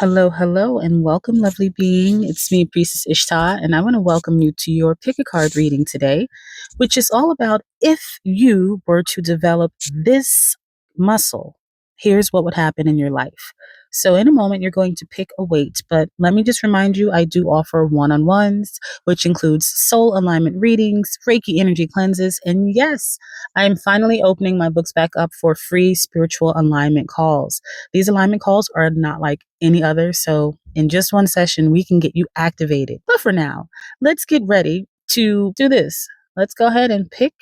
Hello, and welcome, lovely being. It's me, Priestess Ishtah, and I want to welcome you to your pick a card reading today, which is all about if you were to develop this muscle, here's what would happen in your life. So, in a moment, you're going to pick a weight, but let me just remind you I do offer one on ones, which includes soul alignment readings, Reiki energy cleanses, and yes, I am finally opening my books back up for free spiritual alignment calls. These alignment calls are not like any other. So in just one session, we can get you activated. But for now, let's get ready to do this. Let's go ahead and pick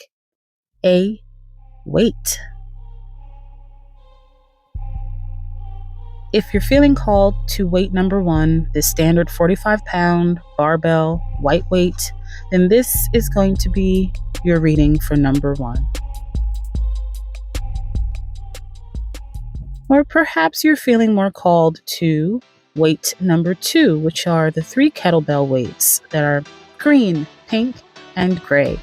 a weight. If you're feeling called to weight number 1, the standard 45-pound barbell white weight, then this is going to be your reading for number 1. Or perhaps you're feeling more called to weight number 2, which are the 3 kettlebell weights that are green, pink, and gray.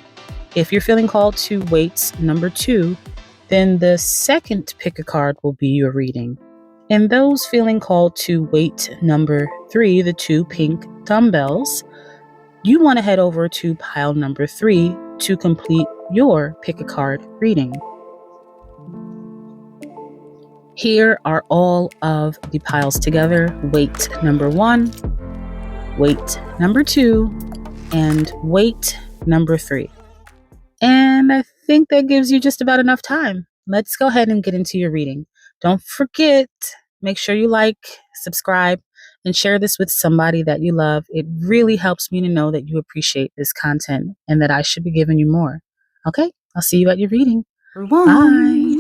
If you're feeling called to weight number 2, then the second pick a card will be your reading. And those feeling called to weight number 3, the 2 pink dumbbells, you want to head over to pile number 3 to complete your pick a card reading. Here are all of the piles together: weight number 1, weight number 2, and weight number 3. And I think that gives you just about enough time. Let's go ahead and get into your reading. Don't forget, make sure you like, subscribe, and share this with somebody that you love. It really helps me to know that you appreciate this content and that I should be giving you more. Okay, I'll see you at your reading. Bye.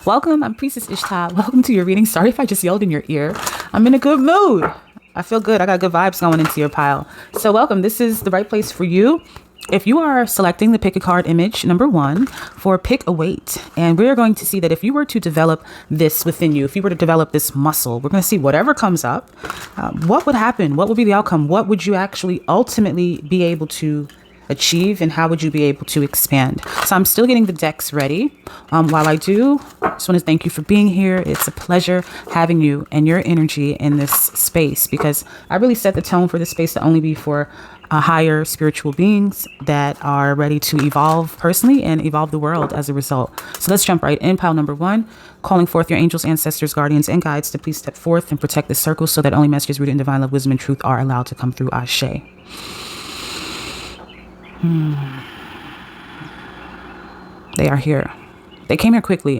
Welcome, I'm Priestess Ishtah. Welcome to your reading. Sorry if I just yelled in your ear. I'm in a good mood. I feel good. I got good vibes going into your pile. So welcome. This is the right place for you. If you are selecting the pick a card image number 1 for pick a weight, and we're going to see that if you were to develop this within you, if you were to develop this muscle, we're going to see whatever comes up, what would happen? What would be the outcome? What would you actually ultimately be able to achieve, and how would you be able to expand? So I'm still getting the decks ready. While I do, I just want to thank you for being here. It's a pleasure having you and your energy in this space, because I really set the tone for this space to only be for higher spiritual beings that are ready to evolve personally and evolve the world as a result. So let's jump right in. Pile number 1, calling forth your angels, ancestors, guardians, and guides to please step forth and protect this circle so that only messages rooted in divine love, wisdom, and truth are allowed to come through. Ashe. They are here. They came here quickly.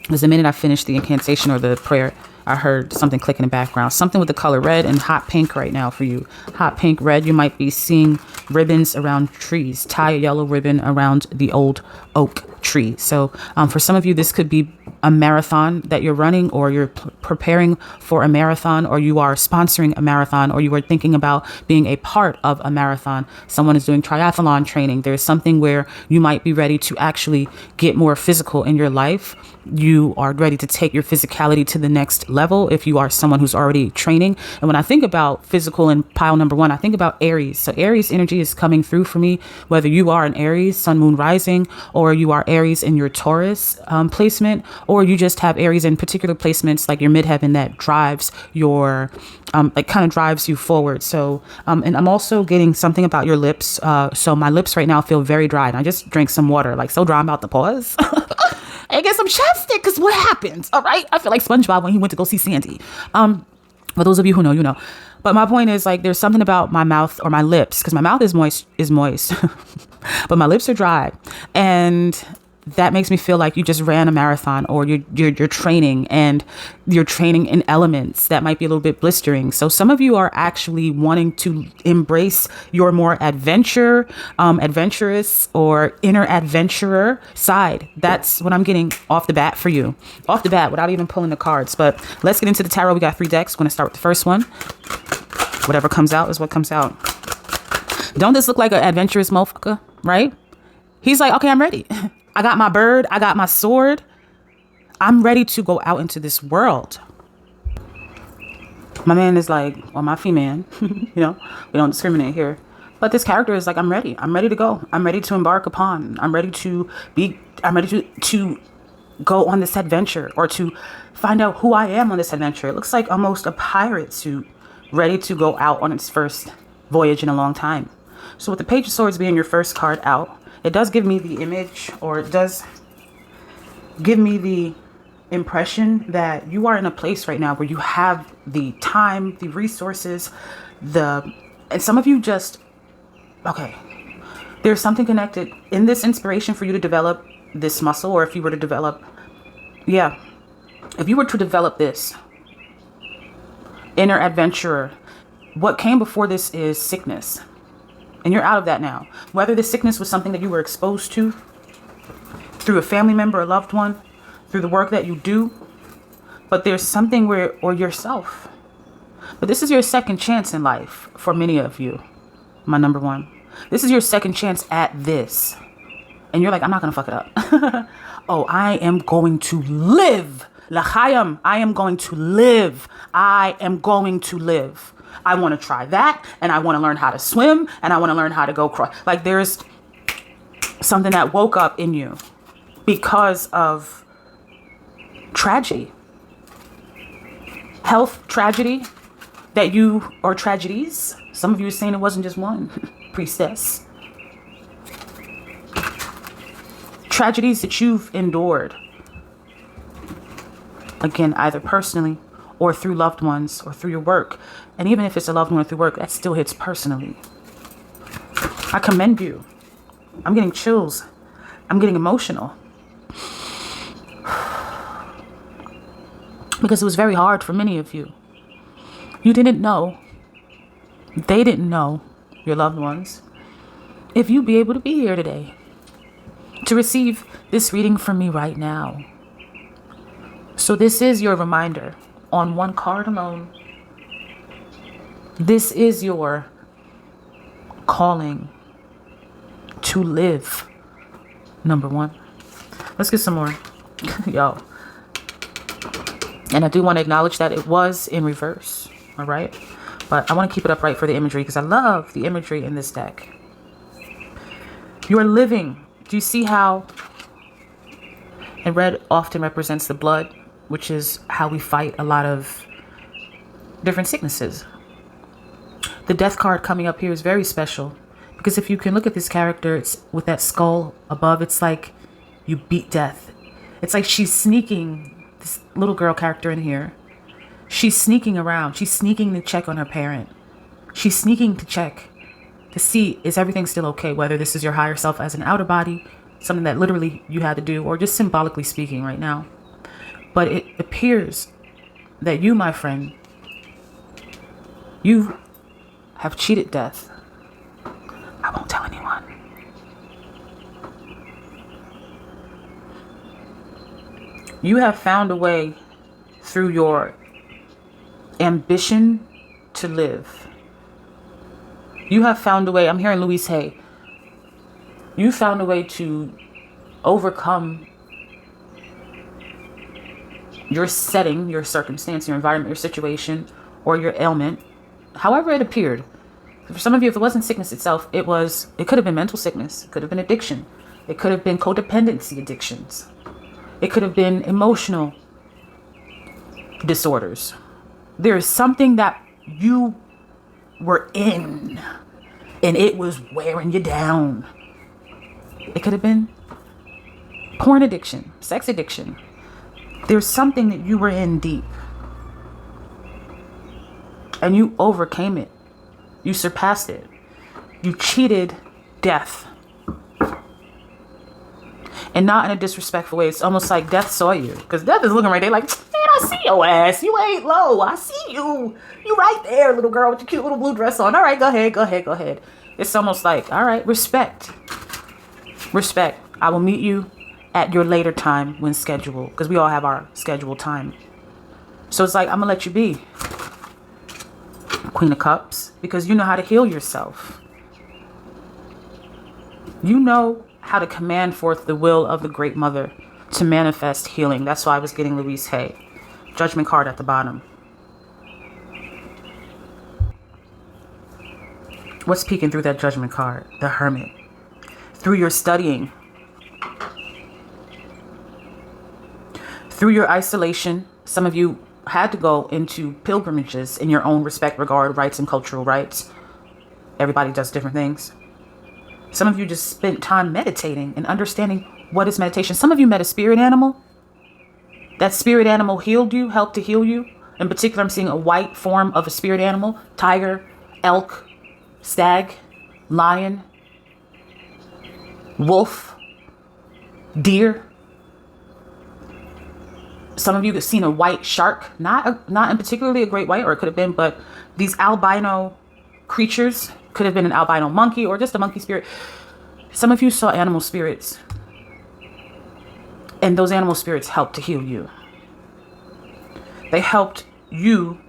Was the minute I finished the incantation or the prayer, I heard something click in the background. Something with the color red and hot pink right now for you. Hot pink, red. You might be seeing ribbons around trees. Tie a yellow ribbon around the old oak tree. So for some of you, this could be a marathon that you're running, or you're preparing for a marathon, or you are sponsoring a marathon, or you are thinking about being a part of a marathon. Someone is doing triathlon training. There's something where you might be ready to actually get more physical in your life. You are ready to take your physicality to the next level if you are someone who's already training. And when I think about physical in pile number 1, I think about Aries. So Aries energy is coming through for me, whether you are an Aries, Sun, Moon, Rising, or you are Aries in your Taurus placement, or you just have Aries in particular placements like your midheaven that drives your, kind of drives you forward. So, and I'm also getting something about your lips. So my lips right now feel very dry, and I just drank some water, like so dry I'm about to pause. And get some chapstick, because what happens? All right. I feel like SpongeBob when he went to go see Sandy. For those of you who know, you know. But my point is, like, there's something about my mouth or my lips, because my mouth is moist, but my lips are dry. And that makes me feel like you just ran a marathon, or you're training, and you're training in elements that might be a little bit blistering. So some of you are actually wanting to embrace your more adventurous or inner adventurer side. That's what I'm getting off the bat for you, off the bat, without even pulling the cards. But let's get into the tarot. We got 3 decks. We're going to start with the first one. Whatever comes out is what comes out. Don't this look like an adventurous motherfucker, right? He's like, okay, I'm ready. I got my bird. I got my sword. I'm ready to go out into this world. My man is like, or my female, you know, we don't discriminate here. But this character is like, I'm ready. I'm ready to go. I'm ready to embark upon. I'm ready to go on this adventure, or to find out who I am on this adventure. It looks like almost a pirate suit ready to go out on its first voyage in a long time. So with the Page of Swords being your first card out, it does give me the image, or it does give me the impression that you are in a place right now where you have the time, the resources, and some of you just, okay, there's something connected in this inspiration for you to develop this muscle, or if you were to develop, if you were to develop this inner adventurer, what came before this is sickness. And you're out of that now. Whether the sickness was something that you were exposed to through a family member, a loved one, through the work that you do, but there's something where, or yourself. But this is your second chance in life for many of you. My number one. This is your second chance at this. And you're like, I'm not going to fuck it up. Oh, I am going to live. L'chaim. I am going to live. I am going to live. I want to try that, and I want to learn how to swim, and I want to learn how to go cross. Like, there's something that woke up in you because of tragedy, health tragedy that you, or tragedies. Some of you are saying it wasn't just one, priestess. Tragedies that you've endured. Again, either personally or through loved ones or through your work. And even if it's a loved one or through work, that still hits personally. I commend you. I'm getting chills. I'm getting emotional. Because it was very hard for many of you. You didn't know. They didn't know, your loved ones, if you'd be able to be here today to receive this reading from me right now. So this is your reminder on one card alone. This is your calling to live. Number one. Let's get some more. Yo. And I do want to acknowledge that it was in reverse. All right. But I want to keep it upright for the imagery because I love the imagery in this deck. You're living. Do you see how? And red often represents the blood, which is how we fight a lot of different sicknesses. The death card coming up here is very special because if you can look at this character, it's with that skull above, it's like you beat death. It's like she's sneaking, this little girl character in here. She's sneaking around. She's sneaking to check on her parent. She's sneaking to check to see, is everything still okay? Whether this is your higher self as an outer body, something that literally you had to do, or just symbolically speaking right now. But it appears that you, my friend, you have cheated death. I won't tell anyone. You have found a way through your ambition to live. You have found a way. I'm hearing Louise Hay. You found a way to overcome your setting, your circumstance, your environment, your situation, or your ailment, however it appeared. For some of you, if it wasn't sickness itself, it could have been mental sickness. It could have been addiction. It could have been codependency addictions. It could have been emotional disorders. There is something that you were in and it was wearing you down. It could have been porn addiction, sex addiction. There's something that you were in deep and you overcame it. You surpassed it. You cheated death. And not in a disrespectful way. It's almost like death saw you. Because death is looking right there like, man, I see your ass. You ain't low. I see you. You right there, little girl with your cute little blue dress on. All right, go ahead. It's almost like, all right, respect. Respect. I will meet you at your later time when scheduled. Because we all have our scheduled time. So it's like, I'm going to let you be. Queen of Cups. Because you know how to heal yourself. You know how to command forth the will of the Great Mother to manifest healing. That's why I was getting Louise Hay. Judgment card at the bottom. What's peeking through that Judgment card? The Hermit. Through your studying. Through your isolation, Some of you had to go into pilgrimages in your own respect, regard, rights, and cultural rights. Everybody does different things. Some of you just spent time meditating and understanding what is meditation. Some of you met a spirit animal. That spirit animal healed you, helped to heal you. In particular, I'm seeing a white form of a spirit animal: tiger, elk, stag, lion, wolf, deer. Some of you have seen a white shark, not in particularly a great white, or it could have been, but these albino creatures, could have been an albino monkey or just a monkey spirit. Some of you saw animal spirits, and those animal spirits helped to heal you. They helped you.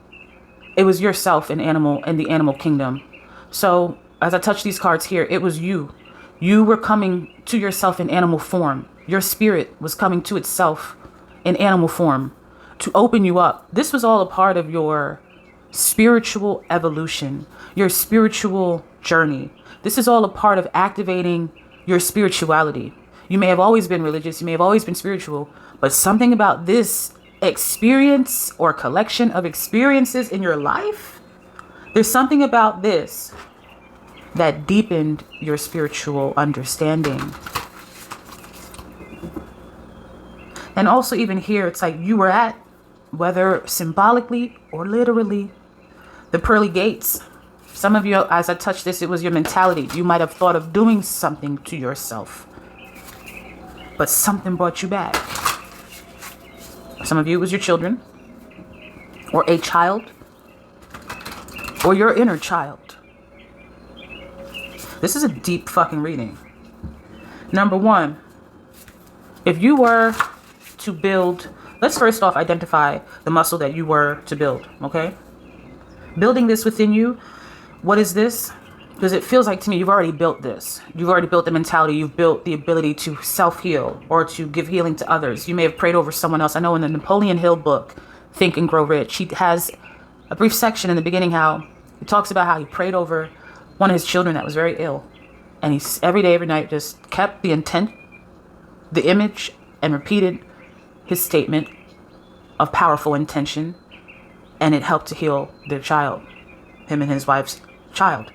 It was yourself in the animal kingdom. So as I touch these cards here, it was you. You were coming to yourself in animal form. Your spirit was coming to itself in animal form to open you up. This was all a part of your spiritual evolution, your spiritual journey. This is all a part of activating your spirituality. You may have always been religious, you may have always been spiritual, but something about this experience or collection of experiences in your life, there's something about this that deepened your spiritual understanding. And also even here, it's like you were at, whether symbolically or literally, the pearly gates. Some of you, as I touched this, it was your mentality. You might have thought of doing something to yourself, but something brought you back. Some of you, it was your children, or a child, or your inner child. This is a deep fucking reading. Number one, if you were to build, let's first off identify the muscle that you were to build, okay? Building this within you, what is this? Because it feels like to me you've already built this. You've already built the mentality. You've built the ability to self-heal or to give healing to others. You may have prayed over someone else. I know in the Napoleon Hill book, Think and Grow Rich, he has a brief section in the beginning how he talks about how he prayed over one of his children that was very ill. And he every day, every night just kept the intent, the image, and repeated his statement of powerful intention. And it helped to heal their child, him and his wife's child.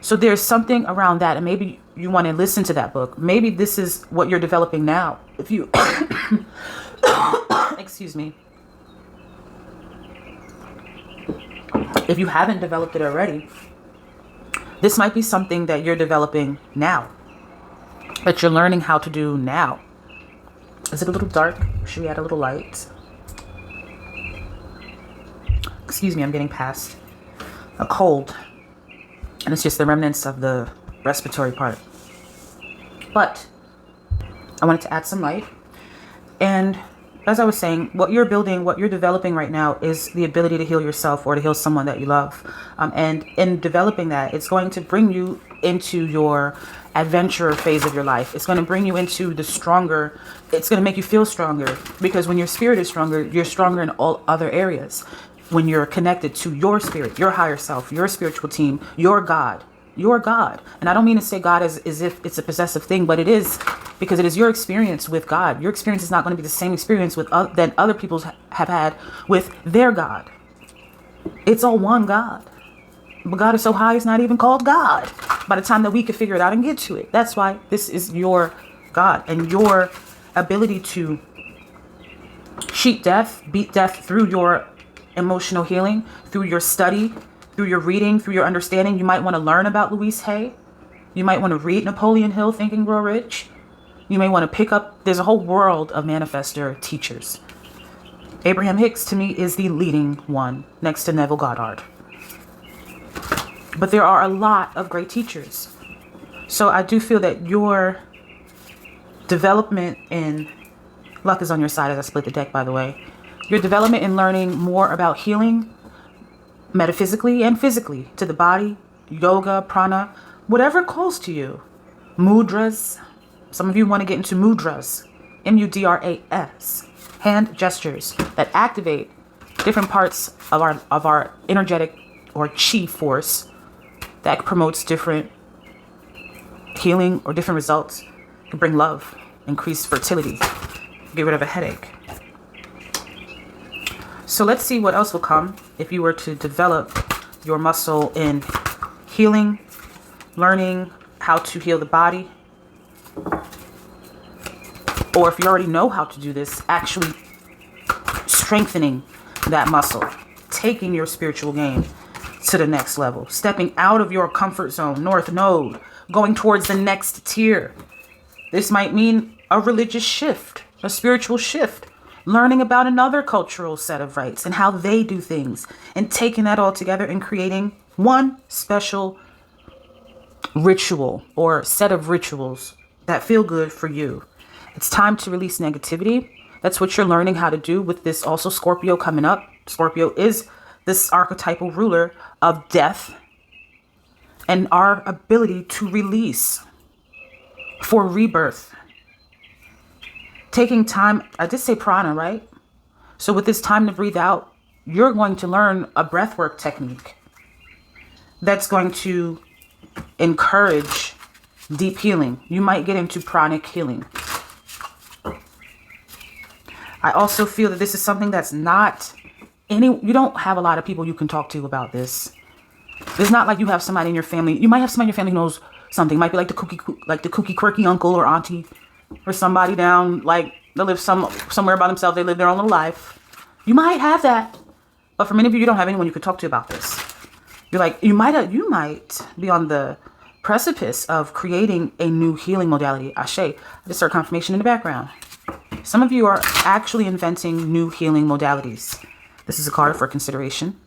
So there's something around that, and maybe you want to listen to that book. Maybe this is what you're developing now. If you, excuse me, if you haven't developed it already, this might be something that you're developing now, that you're learning how to do now. Is it a little dark? Should we add a little light? Excuse me, I'm getting past a cold. And it's just the remnants of the respiratory part. But I wanted to add some light. And as I was saying, what you're building, what you're developing right now is the ability to heal yourself or to heal someone that you love. And in developing that, it's going to bring you into your adventure phase of your life. It's going to bring you into the stronger. It's going to make you feel stronger, because when your spirit is stronger, you're stronger in all other areas. When you're connected to your spirit, your higher self, your spiritual team, your God. And I don't mean to say God as if it's a possessive thing, but it is, because it is your experience with God. Your experience is not going to be the same experience with than other people have had with their God. It's all one God. But God is so high, it's not even called God by the time that we can figure it out and get to it. That's why this is your God, and your ability to cheat death, beat death through your emotional healing, through your study, through your reading, through your understanding. You might want to learn about Louise Hay. You might want to read Napoleon Hill, Think and Grow Rich. You may want to pick up, there's a whole world of manifestor teachers. Abraham Hicks, to me, is the leading one next to Neville Goddard. But there are a lot of great teachers. So I do feel that your development in, luck is on your side as I split the deck, by the way. Your development in learning more about healing, metaphysically and physically, to the body, yoga, prana, whatever calls to you. Mudras. Some of you want to get into mudras. M-U-D-R-A-S. Hand gestures that activate different parts of our energetic or chi force that promotes different healing or different results. It can bring love, increase fertility, get rid of a headache. So let's see what else will come if you were to develop your muscle in healing, learning how to heal the body, or if you already know how to do this, actually strengthening that muscle, taking your spiritual game to the next level, stepping out of your comfort zone, north node, going towards the next tier. This might mean a religious shift, a spiritual shift, learning about another cultural set of rites and how they do things, and taking that all together and creating one special ritual or set of rituals that feel good for you. It's time to release negativity. That's what you're learning how to do with this also Scorpio coming up. Scorpio is this archetypal ruler of death and our ability to release for rebirth. Taking time, I did say prana, right? So with this time to breathe out, you're going to learn a breathwork technique that's going to encourage deep healing. You might get into pranic healing. I also feel that this is something that's not you don't have a lot of people you can talk to about this. It's not like you have somebody in your family. You might have somebody in your family who knows something. It might be like the kooky quirky uncle or auntie or somebody down, like they live somewhere by themselves. They live their own little life. You might have that. But for many of you, you don't have anyone you could talk to about this. You're like, you might be on the precipice of creating a new healing modality. Ashe. I just heard confirmation in the background. Some of you are actually inventing new healing modalities. This is a card for consideration.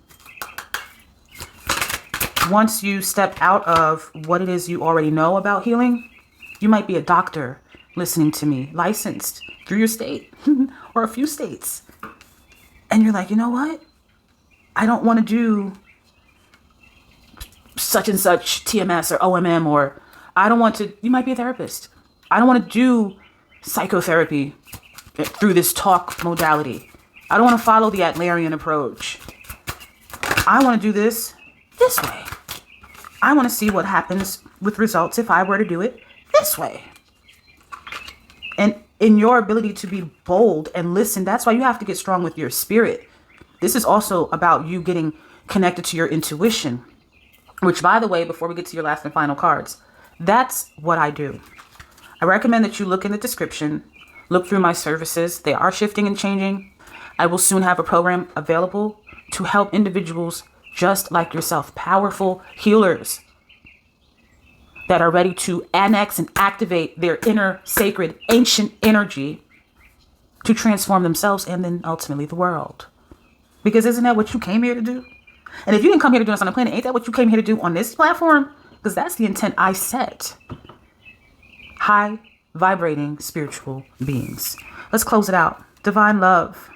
Once you step out of what it is you already know about healing, you might be a doctor listening to me, licensed through your state or a few states. And you're like, you know what? I don't want to do such and such TMS or OMM, or I don't want to, you might be a therapist. I don't want to do psychotherapy through this talk modality. I don't want to follow the Adlerian approach. I want to do this way. I want to see what happens with results if I were to do it this way. And in your ability to be bold and listen, that's why you have to get strong with your spirit. This is also about you getting connected to your intuition, which, by the way, before we get to your last and final cards, that's what I do. I recommend that you look in the description, look through my services. They are shifting and changing. I will soon have a program available to help individuals just like yourself, powerful healers that are ready to annex and activate their inner sacred ancient energy to transform themselves and then ultimately the world. Because isn't that what you came here to do? And if you didn't come here to do this on the planet, ain't that what you came here to do on this platform? Because that's the intent I set. High vibrating spiritual beings. Let's close it out. Divine love.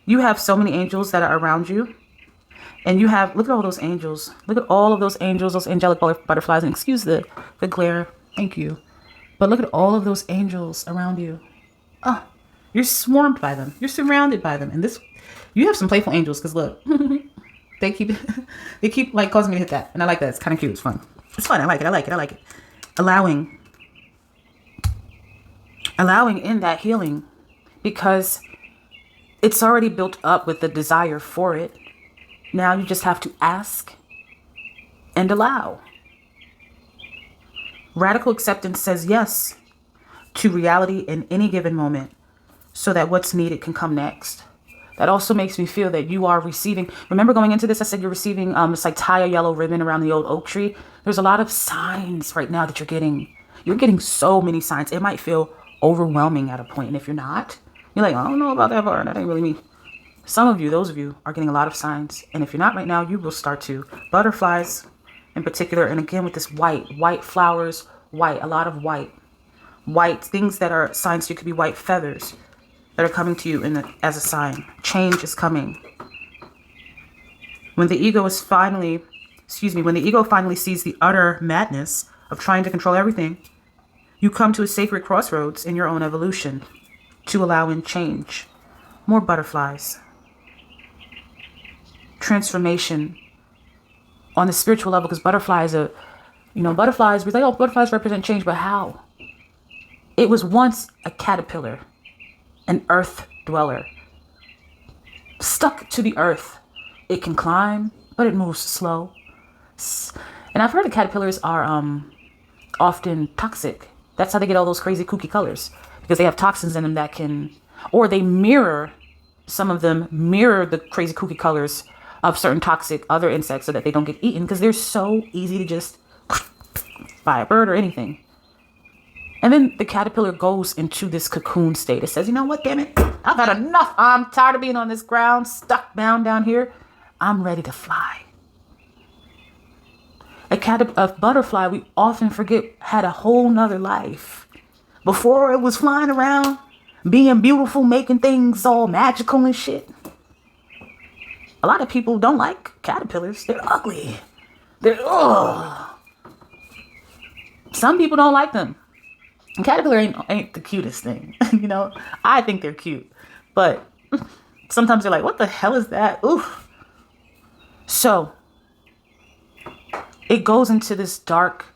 You have so many angels that are around you. And you have, look at all those angels. Look at all of those angels, those angelic butterflies. And excuse the glare. Thank you. But look at all of those angels around you. Oh, you're swarmed by them. You're surrounded by them. And this, you have some playful angels because look, they keep like causing me to hit that. And I like that. It's kind of cute. It's fun. It's fun. I like it. Allowing in that healing because it's already built up with the desire for it. Now you just have to ask and allow. Radical acceptance says yes to reality in any given moment so that what's needed can come next. That also makes me feel that you are receiving. Remember going into this, I said you're receiving, it's like tie a yellow ribbon around the old oak tree. There's a lot of signs right now that you're getting. You're getting so many signs. It might feel overwhelming at a point. And if you're not, you're like, I don't know about that part. That ain't really me. Some of you, those of you, are getting a lot of signs. And if you're not right now, you will start to. Butterflies in particular. And again, with this white flowers, white, a lot of white things that are signs. You could be white feathers that are coming to you as a sign. Change is coming. When the ego finally sees the utter madness of trying to control everything, you come to a sacred crossroads in your own evolution to allow in change. More butterflies. Transformation on the spiritual level, because butterflies are, butterflies, we say, oh, butterflies represent change, but how? It was once a caterpillar, an earth dweller. stuck to the earth. It can climb, but it moves slow. And I've heard that caterpillars are often toxic. That's how they get all those crazy kooky colors, because they have toxins in them that can, or they mirror, some of them mirror the crazy kooky colors of certain toxic other insects so that they don't get eaten, because they're so easy to just by a bird or anything. And then the caterpillar goes into this cocoon state. It says, you know what, damn it, I've had enough. I'm tired of being on this ground, stuck bound down here. I'm ready to fly. A butterfly, we often forget, had a whole nother life. Before it was flying around, being beautiful, making things all magical and shit. A lot of people don't like caterpillars. They're ugly. Ugh. Some people don't like them. And caterpillar ain't the cutest thing. You know, I think they're cute. But sometimes they're like, what the hell is that? Oof. So it goes into this dark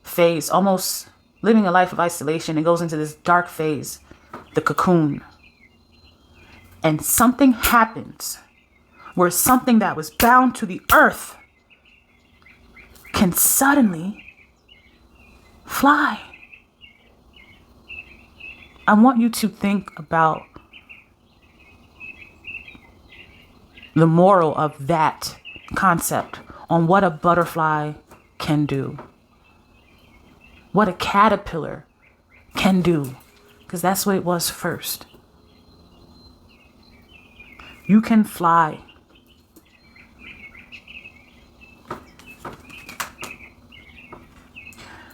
phase, almost living a life of isolation. It goes into this dark phase, the cocoon. And something happens where something that was bound to the earth can suddenly fly. I want you to think about the moral of that concept on what a butterfly can do, what a caterpillar can do, because that's what it was first. You can fly.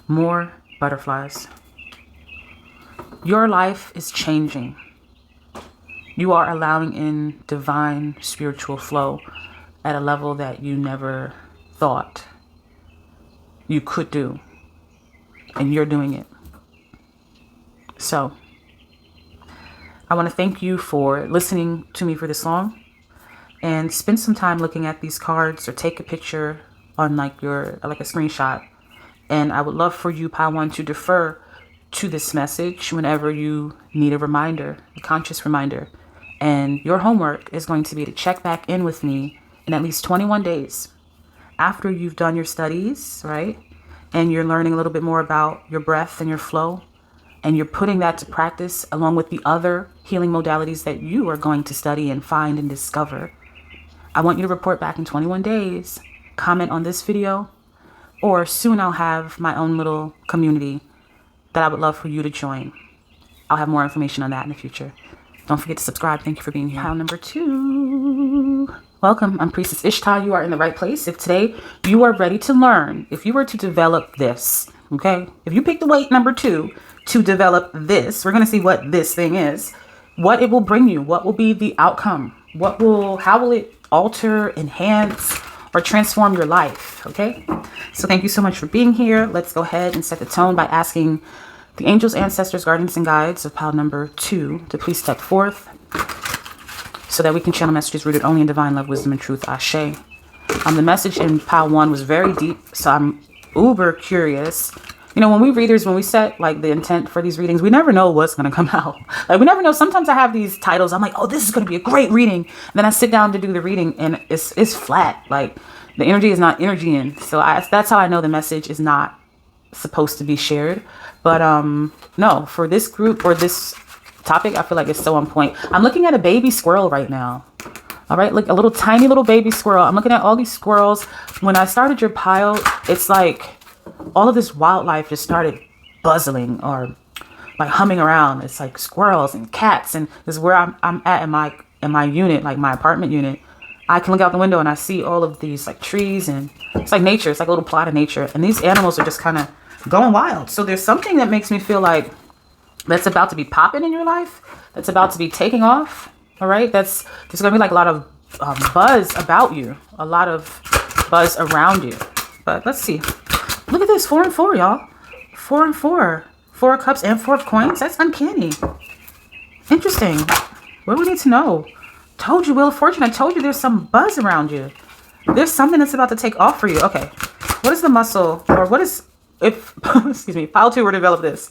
More butterflies. Your life is changing. You are allowing in divine spiritual flow at a level that you never thought you could do. And you're doing it. So, I want to thank you for listening to me for this long. And spend some time looking at these cards, or take a picture on like a screenshot. And I would love for you, Pi 1, to defer to this message whenever you need a reminder, a conscious reminder. And your homework is going to be to check back in with me in at least 21 days after you've done your studies, right? And you're learning a little bit more about your breath and your flow. And you're putting that to practice along with the other healing modalities that you are going to study and find and discover. I want you to report back in 21 days, comment on this video, or soon I'll have my own little community that I would love for you to join. I'll have more information on that in the future. Don't forget to subscribe. Thank you for being here. Pile number 2. Welcome. I'm Priestess Ishtah. You are in the right place. If today you are ready to learn, if you were to develop this, okay? If you pick the weight number 2 to develop this, we're going to see what this thing is, what it will bring you, what will be the outcome, how will it alter, enhance, or transform your life, okay? So thank you so much for being here. Let's go ahead and set the tone by asking the angels, ancestors, guardians, and guides of pile number 2 to please step forth so that we can channel messages rooted only in divine love, wisdom, and truth. Ashe. The message in pile 1 was very deep, so I'm uber curious. You know, when we set like the intent for these readings, we never know what's going to come out. Like, we never know. Sometimes I have these titles. I'm like, oh, this is going to be a great reading. And then I sit down to do the reading and it's flat. Like, the energy is not energying. So that's how I know the message is not supposed to be shared. But no, for this group or this topic, I feel like it's so on point. I'm looking at a baby squirrel right now. All right, like a little tiny little baby squirrel. I'm looking at all these squirrels. When I started your pile, it's like all of this wildlife just started buzzing or like humming around. It's like squirrels and cats, and this is where I'm at in my unit, like my apartment unit. I can look out the window and I see all of these like trees, and it's like nature. It's like a little plot of nature, and these animals are just kind of going wild. So there's something that makes me feel like that's about to be popping in your life. That's about to be taking off. All right, there's gonna be like a lot of buzz about you, a lot of buzz around you. But let's see. Look at this, 4 and 4, y'all. 4 and 4. 4 of cups and 4 of coins. That's uncanny. Interesting. What do we need to know? Told you, Wheel of Fortune. I told you there's some buzz around you. There's something that's about to take off for you. Okay. What is the muscle, or what is, if, excuse me, pile 2 were to develop this.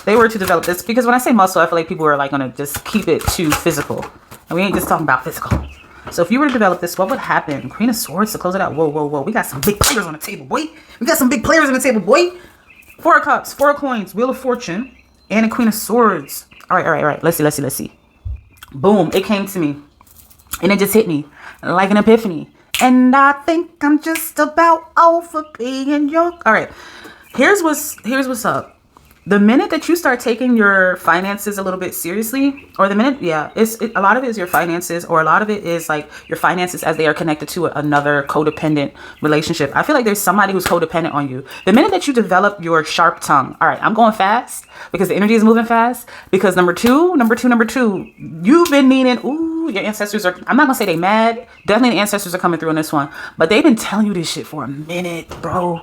They were to develop this, because when I say muscle, I feel like people are like going to just keep it too physical. And we ain't just talking about physical. So if you were to develop this, what would happen? Queen of Swords to close it out. Whoa, whoa, whoa. We got some big players on the table, boy. We got some big players on the table, boy. Four of Cups, Four of Coins, Wheel of Fortune, and a Queen of Swords. All right. Let's see. Boom. It came to me. And it just hit me like an epiphany. And I think I'm just about over being your... All right. Here's what's up. The minute that you start taking your finances a little bit seriously, or the minute, a lot of it is your finances, or a lot of it is like your finances as they are connected to another codependent relationship. I feel like there's somebody who's codependent on you. The minute that you develop your sharp tongue, all right, I'm going fast because the energy is moving fast. Because number two, you've been meaning, ooh, your ancestors are, I'm not gonna say they mad. Definitely the ancestors are coming through on this one, but they've been telling you this shit for a minute, bro.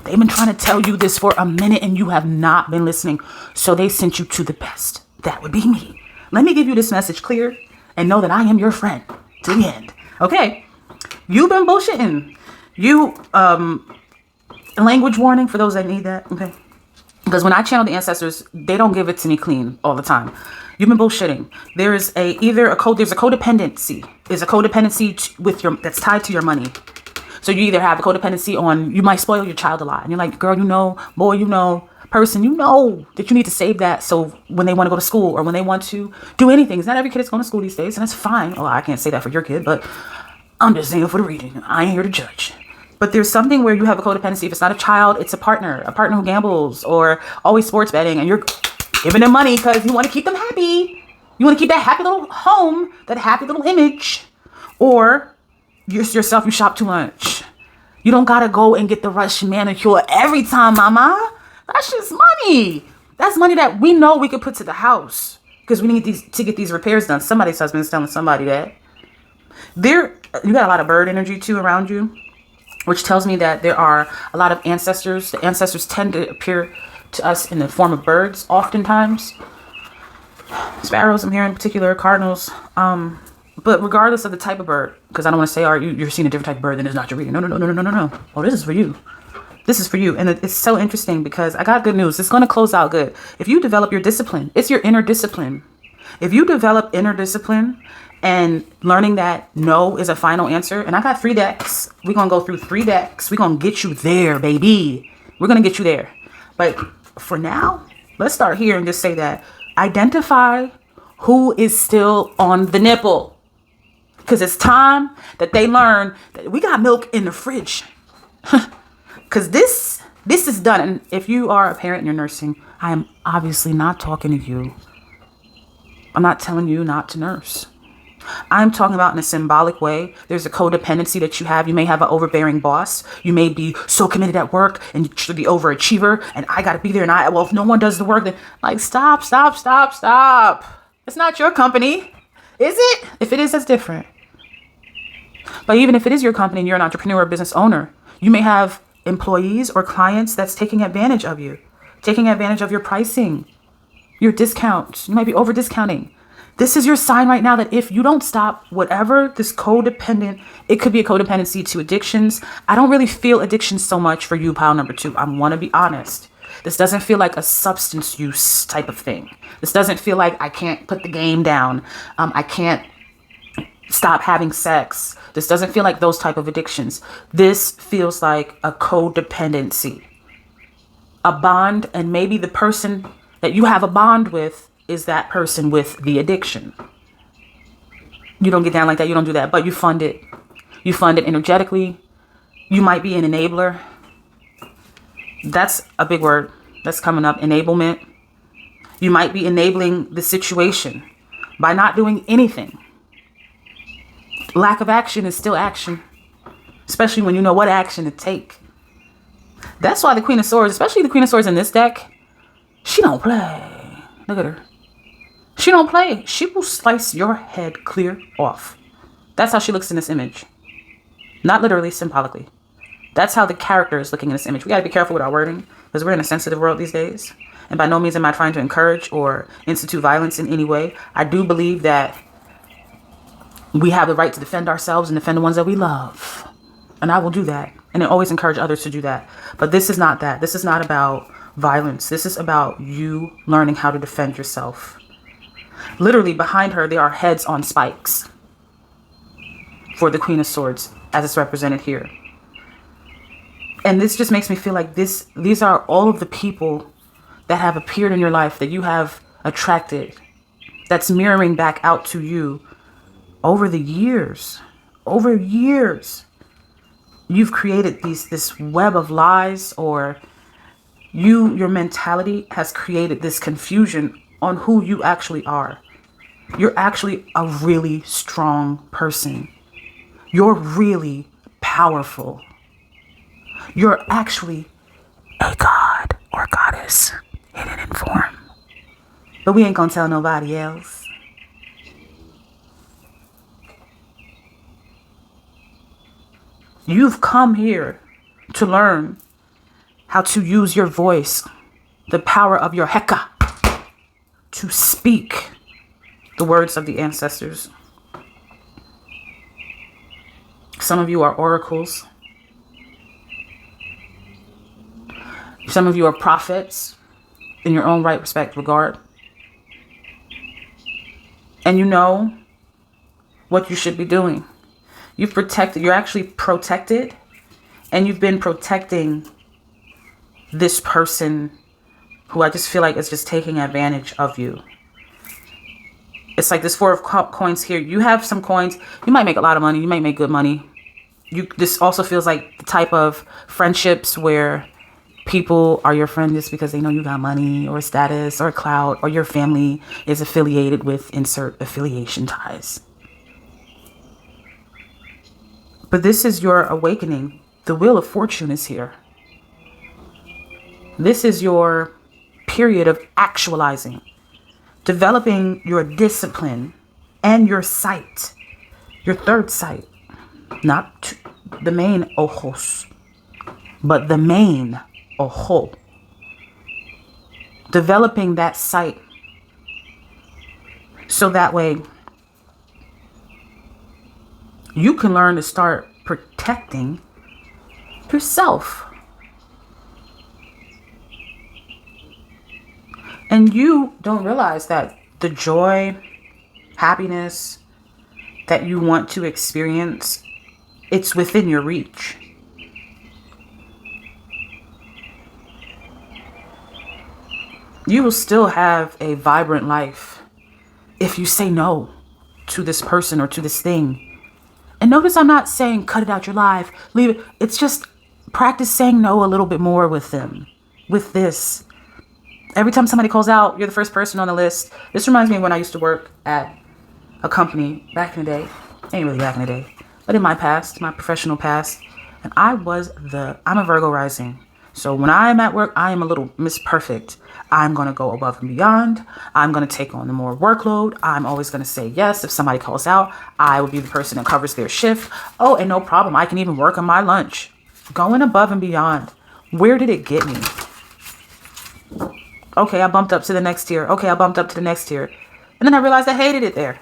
They've been trying to tell you this for a minute and you have not been listening. So they sent you to the best. That would be me. Let me give you this message clear and know that I am your friend to the end. Okay. You've been bullshitting. Language warning for those that need that. Okay. Because when I channel the ancestors, they don't give it to me clean all the time. You've been bullshitting. There's a codependency. There's a codependency that's tied to your money. So you either have a codependency on, you might spoil your child a lot. And you're like, girl, boy, person, that you need to save that. So when they want to go to school or when they want to do anything, it's not every kid is going to school these days. And that's fine. Well, I can't say that for your kid, but I'm just saying for the reading. I ain't here to judge. But there's something where you have a codependency. If it's not a child, it's a partner who gambles or always sports betting. And you're giving them money because you want to keep them happy. You want to keep that happy little home, that happy little image. Or yourself, you shop too much. You don't gotta go and get the Russian manicure every time, mama. That's just money. That's money that we know we could put to the house because we need to get these repairs done. Somebody's husband is telling somebody that. You got a lot of bird energy too around you, which tells me that there are a lot of ancestors. The ancestors tend to appear to us in the form of birds oftentimes. Sparrows, I'm hearing in particular, cardinals. But regardless of the type of bird, because I don't want to say, you're seeing a different type of bird, then it's not your reading. No. Oh, this is for you. This is for you. And it's so interesting because I got good news. It's going to close out good. If you develop your discipline, it's your inner discipline. If you develop inner discipline and learning that no is a final answer, and I got 3 decks. We're going to go through 3 decks. We're going to get you there, baby. We're going to get you there. But for now, let's start here and just say that identify who is still on the nipple. Because it's time that they learn that we got milk in the fridge. Because this is done. And if you are a parent and you're nursing, I am obviously not talking to you. I'm not telling you not to nurse. I'm talking about in a symbolic way. There's a codependency that you have. You may have an overbearing boss. You may be so committed at work and you should be overachiever. And I got to be there. And if no one does the work, then like, stop. It's not your company. Is it? If it is, that's different. But even if it is your company and you're an entrepreneur or business owner, you may have employees or clients that's taking advantage of you, taking advantage of your pricing, your discounts. You might be over discounting. This is your sign right now that if you don't stop whatever this codependent, it could be a codependency to addictions. I don't really feel addiction so much for you, pile number 2. I want to be honest. This doesn't feel like a substance use type of thing. This doesn't feel like I can't put the game down. I can't stop having sex. This doesn't feel like those type of addictions. This feels like a codependency, a bond. And maybe the person that you have a bond with is that person with the addiction. You don't get down like that. You don't do that, but you fund it. You fund it energetically. You might be an enabler. That's a big word that's coming up. Enablement. You might be enabling the situation by not doing anything. Lack of action is still action, especially when you know what action to take. That's why the Queen of Swords, especially the Queen of Swords in this deck, she don't play. Look at her. She don't play. She will slice your head clear off. That's how she looks in this image. Not literally, symbolically. That's how the character is looking in this image. We got to be careful with our wording because we're in a sensitive world these days. And by no means am I trying to encourage or institute violence in any way. I do believe that we have the right to defend ourselves and defend the ones that we love. And I will do that. And I always encourage others to do that. But this is not that. This is not about violence. This is about you learning how to defend yourself. Literally behind her, there are heads on spikes for the Queen of Swords as it's represented here. And this just makes me feel like these are all of the people that have appeared in your life that you have attracted, that's mirroring back out to you over the years. Over years, you've created this web of lies, or your mentality has created this confusion on who you actually are. You're actually a really strong person. You're really powerful. You're actually a god or goddess hidden in form. But we ain't gonna tell nobody else. You've come here to learn how to use your voice, the power of your Heka, to speak the words of the ancestors. Some of you are oracles. Some of you are prophets in your own right, respect, regard. And you know what you should be doing. You're actually protected, and you've been protecting this person who I just feel like is just taking advantage of you. It's like this Four of Coins here. You have some coins. You might make a lot of money. You might make good money. This also feels like the type of friendships where people are your friend just because they know you got money or status or clout, or your family is affiliated with insert affiliation ties. But this is your awakening. The Wheel of Fortune is here. This is your period of actualizing, developing your discipline and your sight, your third sight, not the main ojos, but the main ojo. Developing that sight so that way you can learn to start protecting yourself. And you don't realize that the joy, happiness that you want to experience, it's within your reach. You will still have a vibrant life if you say no to this person or to this thing. And notice I'm not saying cut it out your life, leave it. It's just practice saying no a little bit more with them, with this. Every time somebody calls out, you're the first person on the list. This reminds me of when I used to work at a company back in the day. Ain't really back in the day, but in my past, my professional past. And I'm a Virgo Rising. So when I'm at work, I am a little Miss Perfect. I'm going to go above and beyond. I'm going to take on the more workload. I'm always going to say yes. If somebody calls out, I will be the person that covers their shift. Oh, and no problem. I can even work on my lunch. Going above and beyond. Where did it get me? Okay, I bumped up to the next tier. Okay, I bumped up to the next tier. And then I realized I hated it there.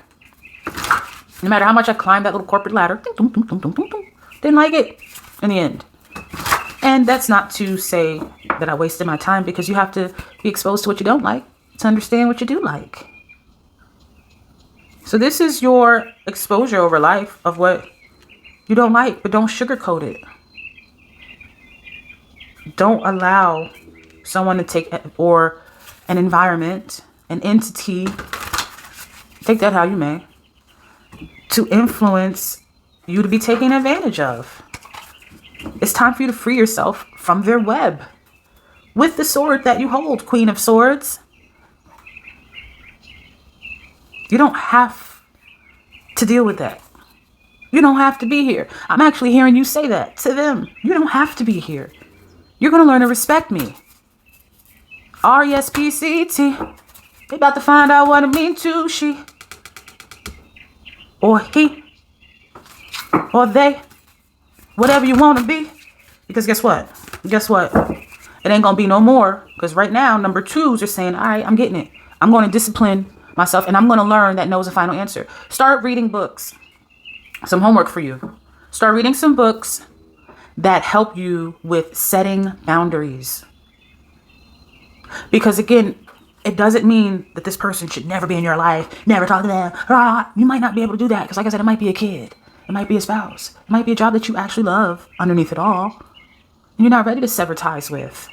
No matter how much I climbed that little corporate ladder, didn't like it in the end. And that's not to say that I wasted my time, because you have to be exposed to what you don't like to understand what you do like. So this is your exposure over life of what you don't like, but don't sugarcoat it. Don't allow someone to take, or an environment, an entity, take that how you may, to influence you to be taken advantage of. It's time for you to free yourself from their web with the sword that you hold, Queen of Swords. You don't have to deal with that. You don't have to be here. I'm actually hearing you say that to them. You don't have to be here. You're going to learn to respect me. R-E-S-P-C-T. They about to find out what it means to she. Or he. Or they. Whatever you want to be. Because guess what? Guess what? It ain't going to be no more. Because right now, number twos are saying, all right, I'm getting it. I'm going to discipline myself. And I'm going to learn that no is a final answer. Start reading books. Some homework for you. Start reading some books that help you with setting boundaries. Because again, It doesn't mean that this person should never be in your life, never talk to them. You might not be able to do that because, like I said, it might be a kid. It might be a spouse. It might be a job that you actually love underneath it all. And you're not ready to sever ties with.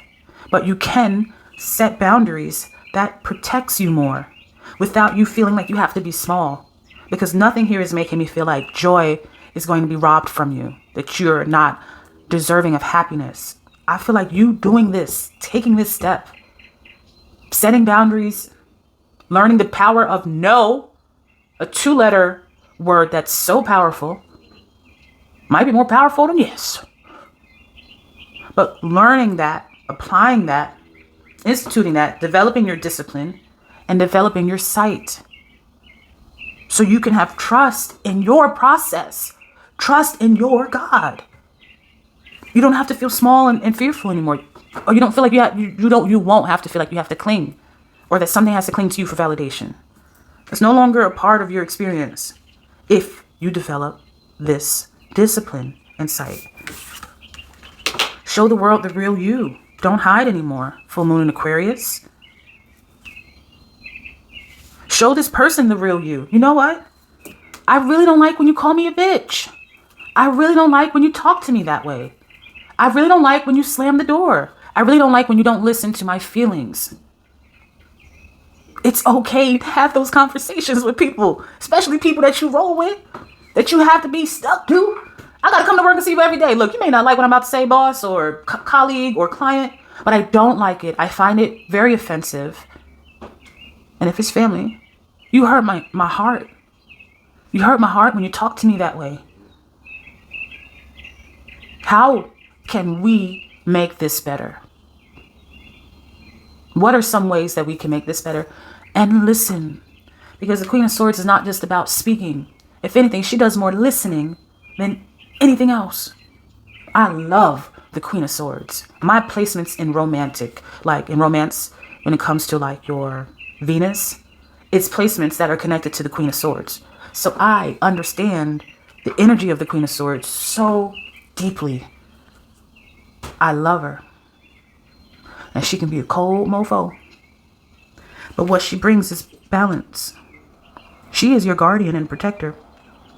But you can set boundaries that protects you more without you feeling like you have to be small. Because nothing here is making me feel like joy is going to be robbed from you, that you're not deserving of happiness. I feel like you doing this, taking this step, setting boundaries, learning the power of no, a 2-letter word that's so powerful, might be more powerful than yes. But learning that, applying that, instituting that, developing your discipline, and developing your sight. So you can have trust in your process, trust in your God. You don't have to feel small and fearful anymore. Or you don't feel like you won't have to feel like you have to cling, or that something has to cling to you for validation. It's no longer a part of your experience if you develop this discipline and sight. Show the world the real you. Don't hide anymore. Full moon in Aquarius. Show this person the real you. You know what? I really don't like when you call me a bitch. I really don't like when you talk to me that way. I really don't like when you slam the door. I really don't like when you don't listen to my feelings. It's okay to have those conversations with people, especially people that you roll with, that you have to be stuck to. I got to come to work and see you every day. Look, you may not like what I'm about to say, boss, or colleague, or client, but I don't like it. I find it very offensive. And if it's family, you hurt my heart. You hurt my heart when you talk to me that way. How can we make this better? What are some ways that we can make this better? And listen, because the Queen of Swords is not just about speaking. If anything, she does more listening than anything else. I love the Queen of Swords. My placements in romantic, like in romance, when it comes to like your Venus, it's placements that are connected to the Queen of Swords. So I understand the energy of the Queen of Swords so deeply. I love her. And she can be a cold mofo. But what she brings is balance. She is your guardian and protector.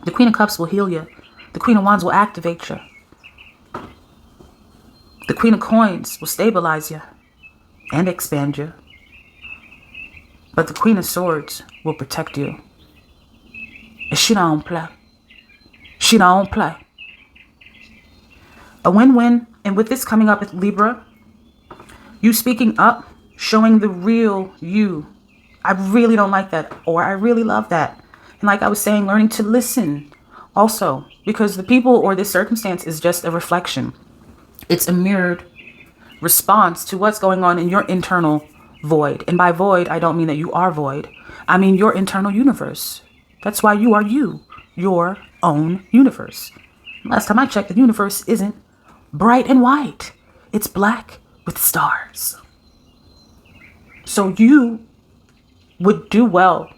The Queen of Cups will heal you. The Queen of Wands will activate you. The Queen of Coins will stabilize you and expand you. But the Queen of Swords will protect you. And she don't play. She don't play. A win-win. And with this coming up with Libra, you speaking up, showing the real you. I really don't like that, or I really love that. And like I was saying, learning to listen also, because the people or this circumstance is just a reflection. It's a mirrored response to what's going on in your internal void. And by void, I don't mean that you are void. I mean your internal universe. That's why you are you, your own universe. Last time I checked, the universe isn't bright and white. It's black with stars. So you would do well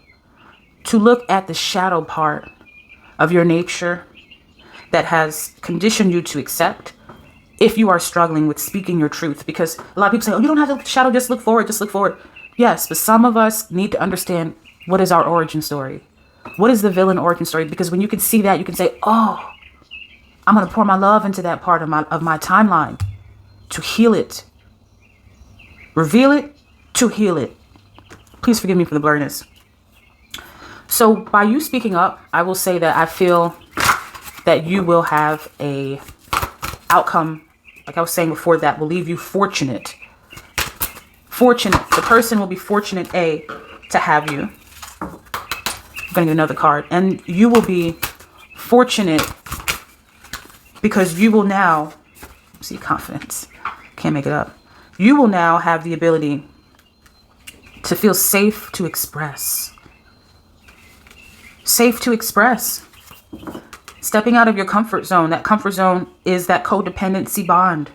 to look at the shadow part of your nature that has conditioned you to accept if you are struggling with speaking your truth. Because a lot of people say, oh, you don't have to shadow, just look forward, just look forward. Yes, but some of us need to understand what is our origin story. What is the villain origin story? Because when you can see that, you can say, oh, I'm going to pour my love into that part of my timeline to heal it. Reveal it to heal it. Please forgive me for the blurriness. So by you speaking up, I will say that I feel that you will have a outcome, like I was saying before, that will leave you fortunate. Fortunate. The person will be fortunate, A, to have you. I'm going to get another card. And you will be fortunate because you will now, see, confidence. Can't make it up. You will now have the ability to feel safe to express. Safe to express. Stepping out of your comfort zone. That comfort zone is that codependency bond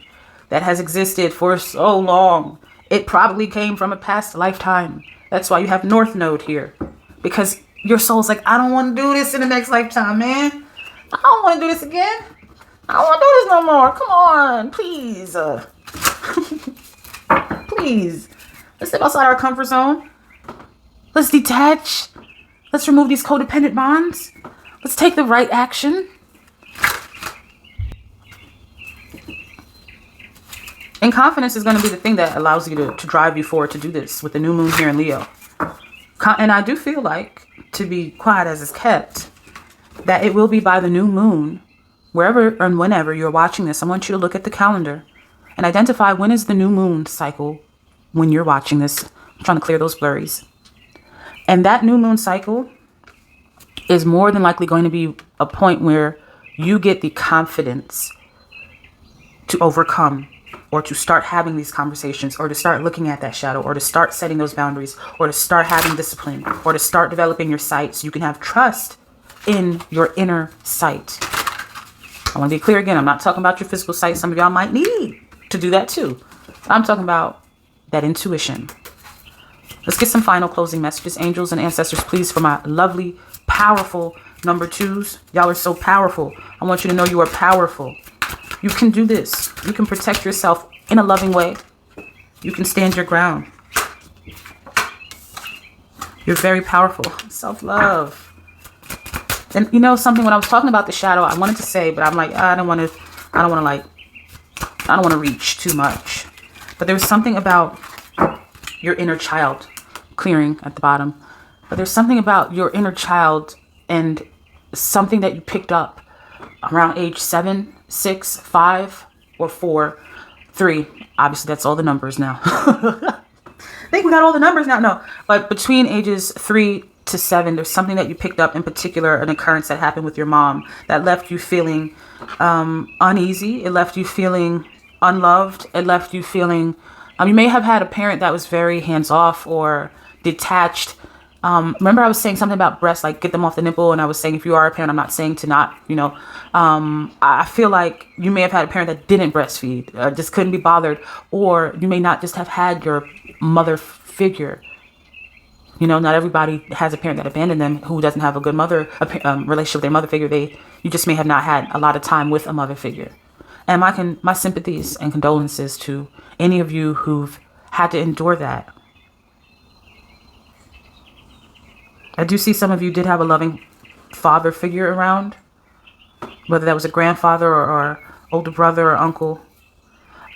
that has existed for so long. It probably came from a past lifetime. That's why you have North Node here. Because your soul's like, I don't want to do this in the next lifetime, man. I don't want to do this again. I don't want to do this no more. Come on, please. Please. Let's step outside our comfort zone. Let's detach. Let's remove these codependent bonds. Let's take the right action. And confidence is going to be the thing that allows you to drive you forward to do this with the new moon here in Leo. And I do feel like, to be quiet as is kept, that it will be by the new moon, wherever and whenever you're watching this. I want you to look at the calendar and identify when is the new moon cycle when you're watching this. I'm trying to clear those blurries. And that new moon cycle is more than likely going to be a point where you get the confidence to overcome, or to start having these conversations, or to start looking at that shadow, or to start setting those boundaries, or to start having discipline, or to start developing your sight so you can have trust in your inner sight. I want to be clear again. I'm not talking about your physical sight. Some of y'all might need to do that too. I'm talking about that intuition. Let's get some final closing messages. Angels and ancestors, please, for my lovely, powerful number 2s. Y'all are so powerful. I want you to know you are powerful. You can do this. You can protect yourself in a loving way. You can stand your ground. You're very powerful. Self-love. And you know something, when I was talking about the shadow, I wanted to say, but I'm like, I don't want to reach too much. But there was something about your inner child, clearing at the bottom. But there's something about your inner child and something that you picked up around age 7, 6, 5, or 4, 3. Obviously, that's all the numbers now. I think we got all the numbers now. No, but between ages 3 to 7, there's something that you picked up, in particular, an occurrence that happened with your mom that left you feeling uneasy. It left you feeling unloved. It left you feeling, you may have had a parent that was very hands-off or detached. Remember I was saying something about breasts, like get them off the nipple. And I was saying, if you are a parent, I'm not saying to not, I feel like you may have had a parent that didn't breastfeed, just couldn't be bothered. Or you may not just have had your mother figure. Not everybody has a parent that abandoned them who doesn't have a good mother relationship with their mother figure. You just may have not had a lot of time with a mother figure. And my sympathies and condolences to any of you who've had to endure that. I do see some of you did have a loving father figure around, whether that was a grandfather or older brother or uncle.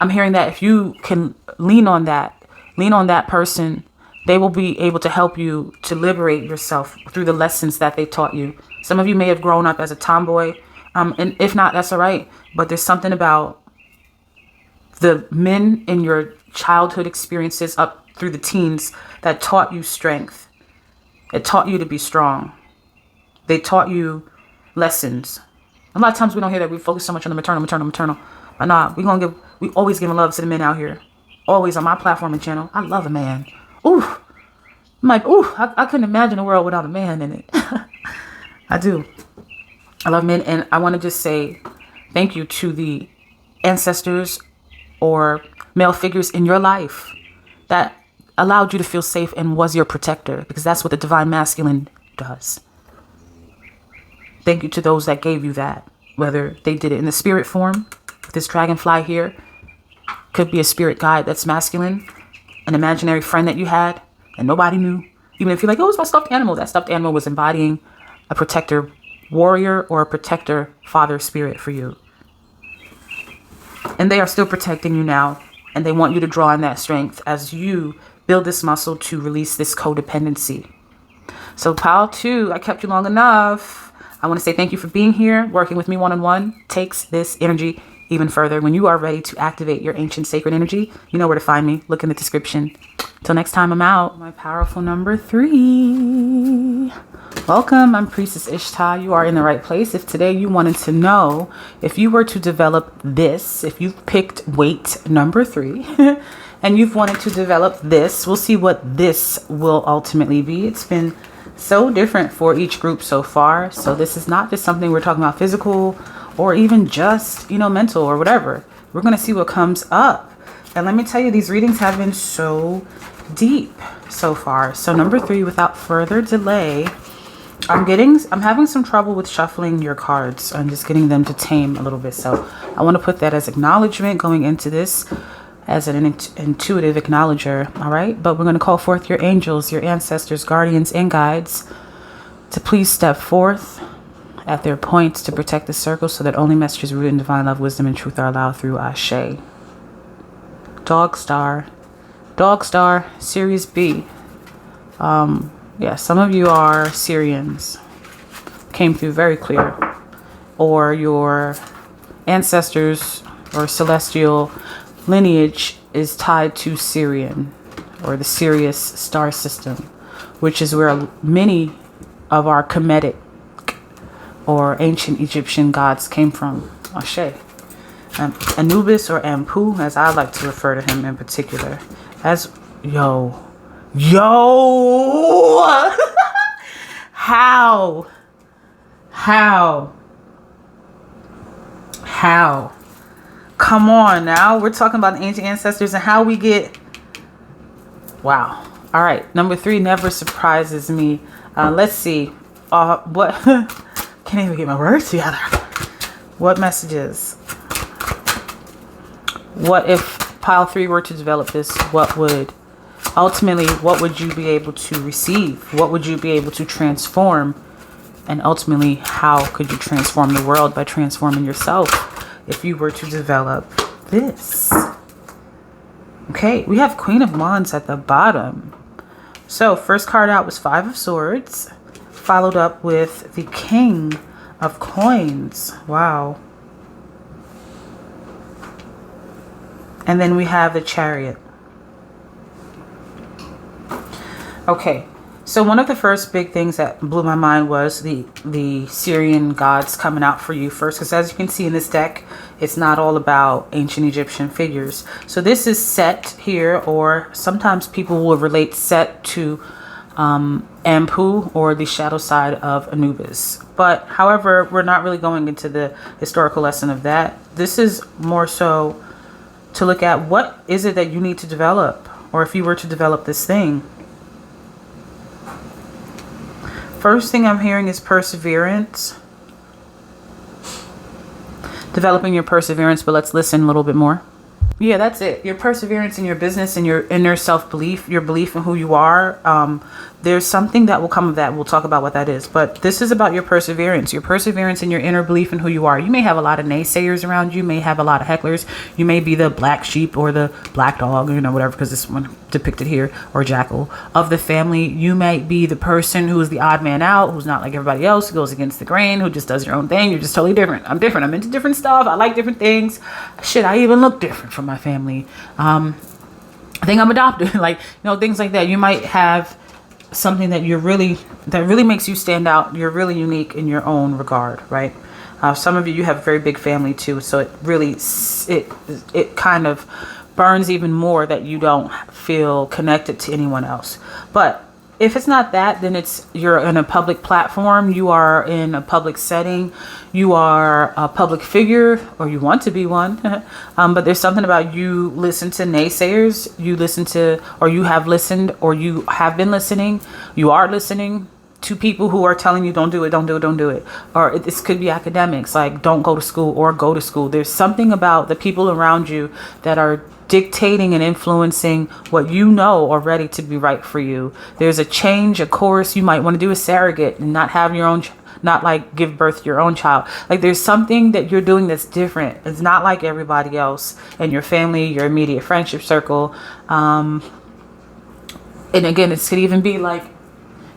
I'm hearing that if you can lean on that person, they will be able to help you to liberate yourself through the lessons that they taught you. Some of you may have grown up as a tomboy, and if not, that's all right. But there's something about the men in your childhood experiences up through the teens that taught you strength. It taught you to be strong. They taught you lessons. A lot of times we don't hear that. We focus so much on the maternal. But nah, we always giving love to the men out here. Always on my platform and channel. I love a man. Ooh. I'm like, I couldn't imagine a world without a man in it. I do. I love men. And I want to just say thank you to the ancestors or male figures in your life that allowed you to feel safe and was your protector, because that's what the divine masculine does. Thank you to those that gave you that, whether they did it in the spirit form, with this dragonfly here, could be a spirit guide that's masculine, an imaginary friend that you had and nobody knew. Even if you're like, oh, it's my stuffed animal, that stuffed animal was embodying a protector warrior or a protector father spirit for you. And they are still protecting you now, and they want you to draw on that strength as you build this muscle to release this codependency. So pile 2, I kept you long enough. I want to say thank you for being here. Working with me one-on-one takes this energy even further. When you are ready to activate your ancient sacred energy, you know where to find me. Look in the description. Till next time, I'm out. My powerful number 3. Welcome, I'm Priestess Ishtah. You are in the right place. If today you wanted to know if you were to develop this, if you picked weight number 3, and you've wanted to develop this, we'll see what this will ultimately be. It's been so different for each group so far. So this is not just something we're talking about physical or even just, mental or whatever. We're going to see what comes up. And let me tell you, these readings have been so deep so far. So number 3, without further delay, I'm having some trouble with shuffling your cards. I'm just getting them to tame a little bit. So I want to put that as acknowledgement going into this. as an intuitive acknowledger. All right. But we're going to call forth your angels, your ancestors, guardians, and guides to please step forth at their points to protect the circle so that only messages rooted in divine love, wisdom, and truth are allowed through Ashe. Dog Star, Series B. Yeah, some of you are Syrians. Came through very clear. Or your ancestors or celestial lineage is tied to Sirian, or the Sirius star system, which is where many of our Kemetic or ancient Egyptian gods came from. Ashe. Anubis, or Ampu, as I like to refer to him in particular, as yo how come on now, we're talking about the ancient ancestors and how we get, wow. All right, number 3 never surprises me. Let's see what can't even get my words together. What messages? What if pile 3 were to develop this? What would you be able to receive? What would you be able to transform? And ultimately, how could you transform the world? By transforming yourself if you were to develop this. Okay, we have Queen of Wands at the bottom. So first card out was 5 of Swords, followed up with the King of Coins. Wow. And then we have the Chariot. Okay, so one of the first big things that blew my mind was the Syrian gods coming out for you first, because as you can see in this deck, it's not all about ancient Egyptian figures. So this is Set here, or sometimes people will relate Set to Ampu, or the shadow side of Anubis. But however, we're not really going into the historical lesson of that. This is more so to look at what is it that you need to develop, or if you were to develop this thing. First thing I'm hearing is perseverance. Developing your perseverance, but let's listen a little bit more. Yeah, that's it. Your perseverance in your business and your inner self-belief, your belief in who you are. There's something that will come of that. We'll talk about what that is. But this is about your perseverance in your inner belief in who you are. You may have a lot of naysayers around you. You may have a lot of hecklers. You may be the black sheep or the black dog, whatever, because this one depicted here, or jackal of the family. You may be the person who is the odd man out, who's not like everybody else, who goes against the grain, who just does your own thing. You're just totally different. I'm different. I'm into different stuff. I like different things. Shit, I even look different from my family. I think I'm adopted. Things like that. You might have something that really makes you stand out. You're really unique in your own regard, right? Some of you have a very big family too, so it really it kind of burns even more that you don't feel connected to anyone else. But if it's not that, then you're in a public platform, you are in a public setting, you are a public figure, or you want to be one. But there's something about you listen to naysayers, you listen to, or you have listened, or you have been listening, you are listening to people who are telling you don't do it, don't do it, don't do it. Or this could be academics, like don't go to school or go to school. There's something about the people around you that are dictating and influencing what you know are ready to be right for you. There's a change, a course. You might want to do a surrogate and not have your own, not like give birth to your own child. Like there's something that you're doing that's different. It's not like everybody else in your family, your immediate friendship circle. And again, it could even be like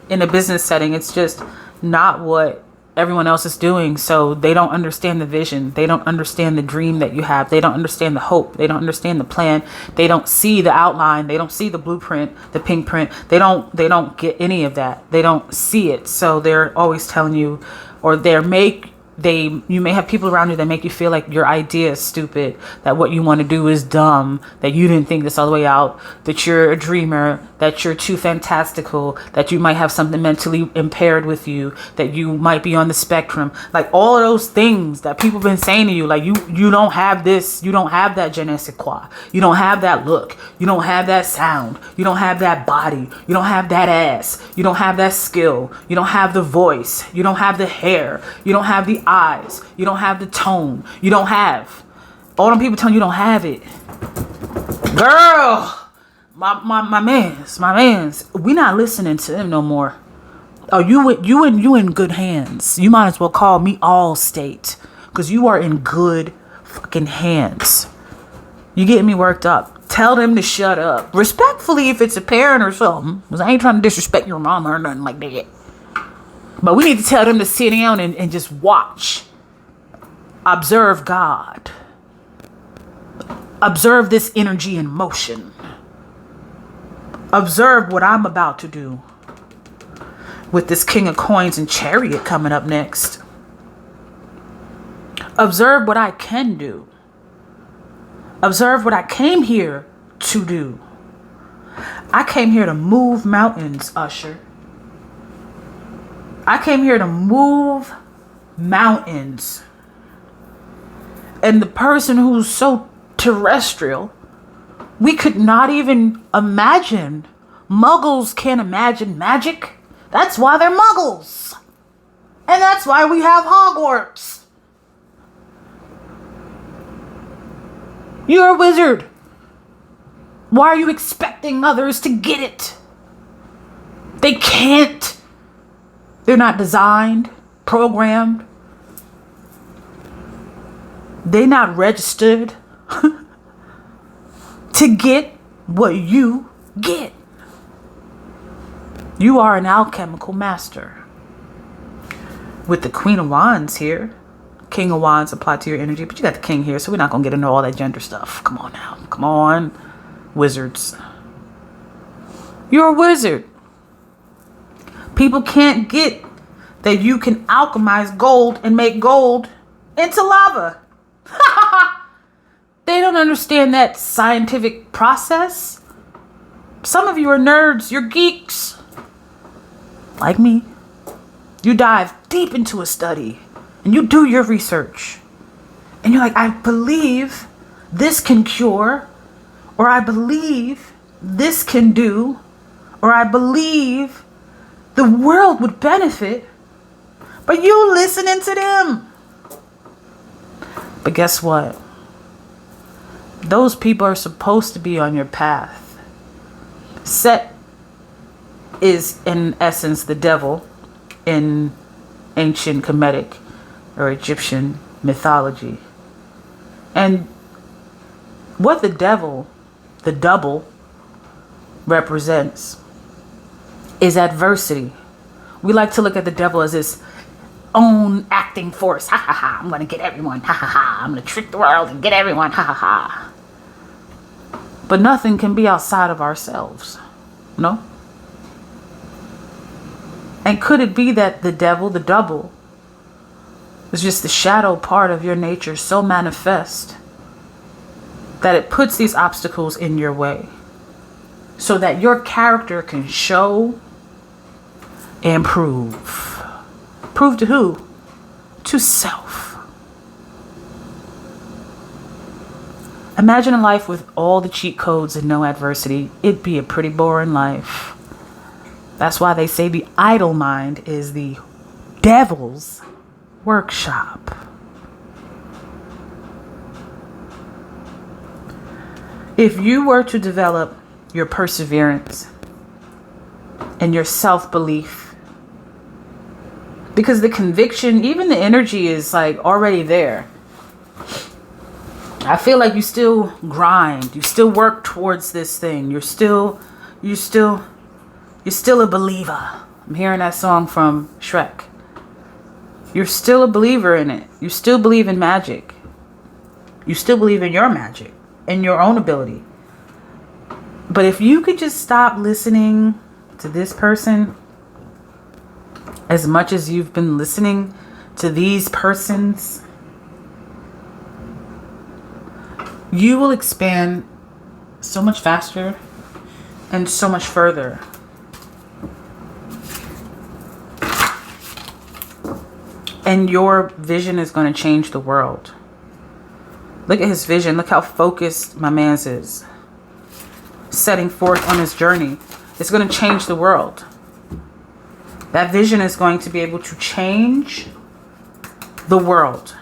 in a business setting. It's just not what everyone else is doing, so they don't understand the vision, they don't understand the dream that you have, they don't understand the hope, they don't understand the plan, they don't see the outline, they don't see the blueprint, the pink print, they don't get any of that, they don't see it. So they're always telling you, or you may have people around you that make you feel like your idea is stupid, that what you want to do is dumb, that you didn't think this all the way out, that you're a dreamer, that you're too fantastical, that you might have something mentally impaired with you, that you might be on the spectrum. Like all of those things that people have been saying to you, like you don't have this, you don't have that je ne sais quoi, you don't have that look, you don't have that sound, you don't have that body, you don't have that ass, you don't have that skill, you don't have the voice, you don't have the hair, you don't have the eyes, you don't have the tone, you don't have all them people telling you don't have it. Girl, my mans. We not listening to them no more. Oh, you in good hands. You might as well call me Allstate, because you are in good fucking hands. You getting me worked up. Tell them to shut up. Respectfully, if it's a parent or something, because I ain't trying to disrespect your mama or nothing like that. But we need to tell them to sit down and just watch. Observe God. Observe this energy in motion. Observe what I'm about to do with this King of Coins and Chariot coming up next. Observe what I can do. Observe what I came here to do. I came here to move mountains, Usher. I came here to move mountains. And the person who's so terrestrial, we could not even imagine. Muggles can't imagine magic. That's why they're muggles. And that's why we have Hogwarts. You're a wizard. Why are you expecting others to get it? They can't. They're not designed, programmed. They're not registered to get what you get. You are an alchemical master. With the Queen of Wands here. King of Wands apply to your energy, but you got the King here, so we're not going to get into all that gender stuff. Come on now. Come on. Wizards. You're a wizard. People can't get that you can alchemize gold and make gold into lava. They don't understand that scientific process. Some of you are nerds. You're geeks. Like me. You dive deep into a study. And you do your research. And you're like, I believe this can cure. Or I believe this can do. Or I believe the world would benefit. But you listening to them. But guess what? Those people are supposed to be on your path. Set is in essence the devil in ancient Kemetic or Egyptian mythology. And what the devil, the double, represents is adversity. We like to look at the devil as this own acting force. Ha ha ha, I'm going to get everyone. Ha ha ha, I'm going to trick the world and get everyone. Ha ha ha. But nothing can be outside of ourselves. No? And could it be that the devil, the double, is just the shadow part of your nature so manifest that it puts these obstacles in your way so that your character can show and prove. Prove to who? To self. Imagine a life with all the cheat codes and no adversity. It'd be a pretty boring life. That's why they say the idle mind is the devil's workshop. If you were to develop your perseverance and your self-belief, because the conviction, even the energy is like already there. I feel like you still grind. You still work towards this thing. You're still a believer. I'm hearing that song from Shrek. You're still a believer in it. You still believe in magic. You still believe in your magic and your own ability. But if you could just stop listening to this person as much as you've been listening to these persons, you will expand so much faster and so much further. And your vision is going to change the world. Look at his vision. Look how focused my man's is. Setting forth on his journey. It's going to change the world. That vision is going to be able to change the world.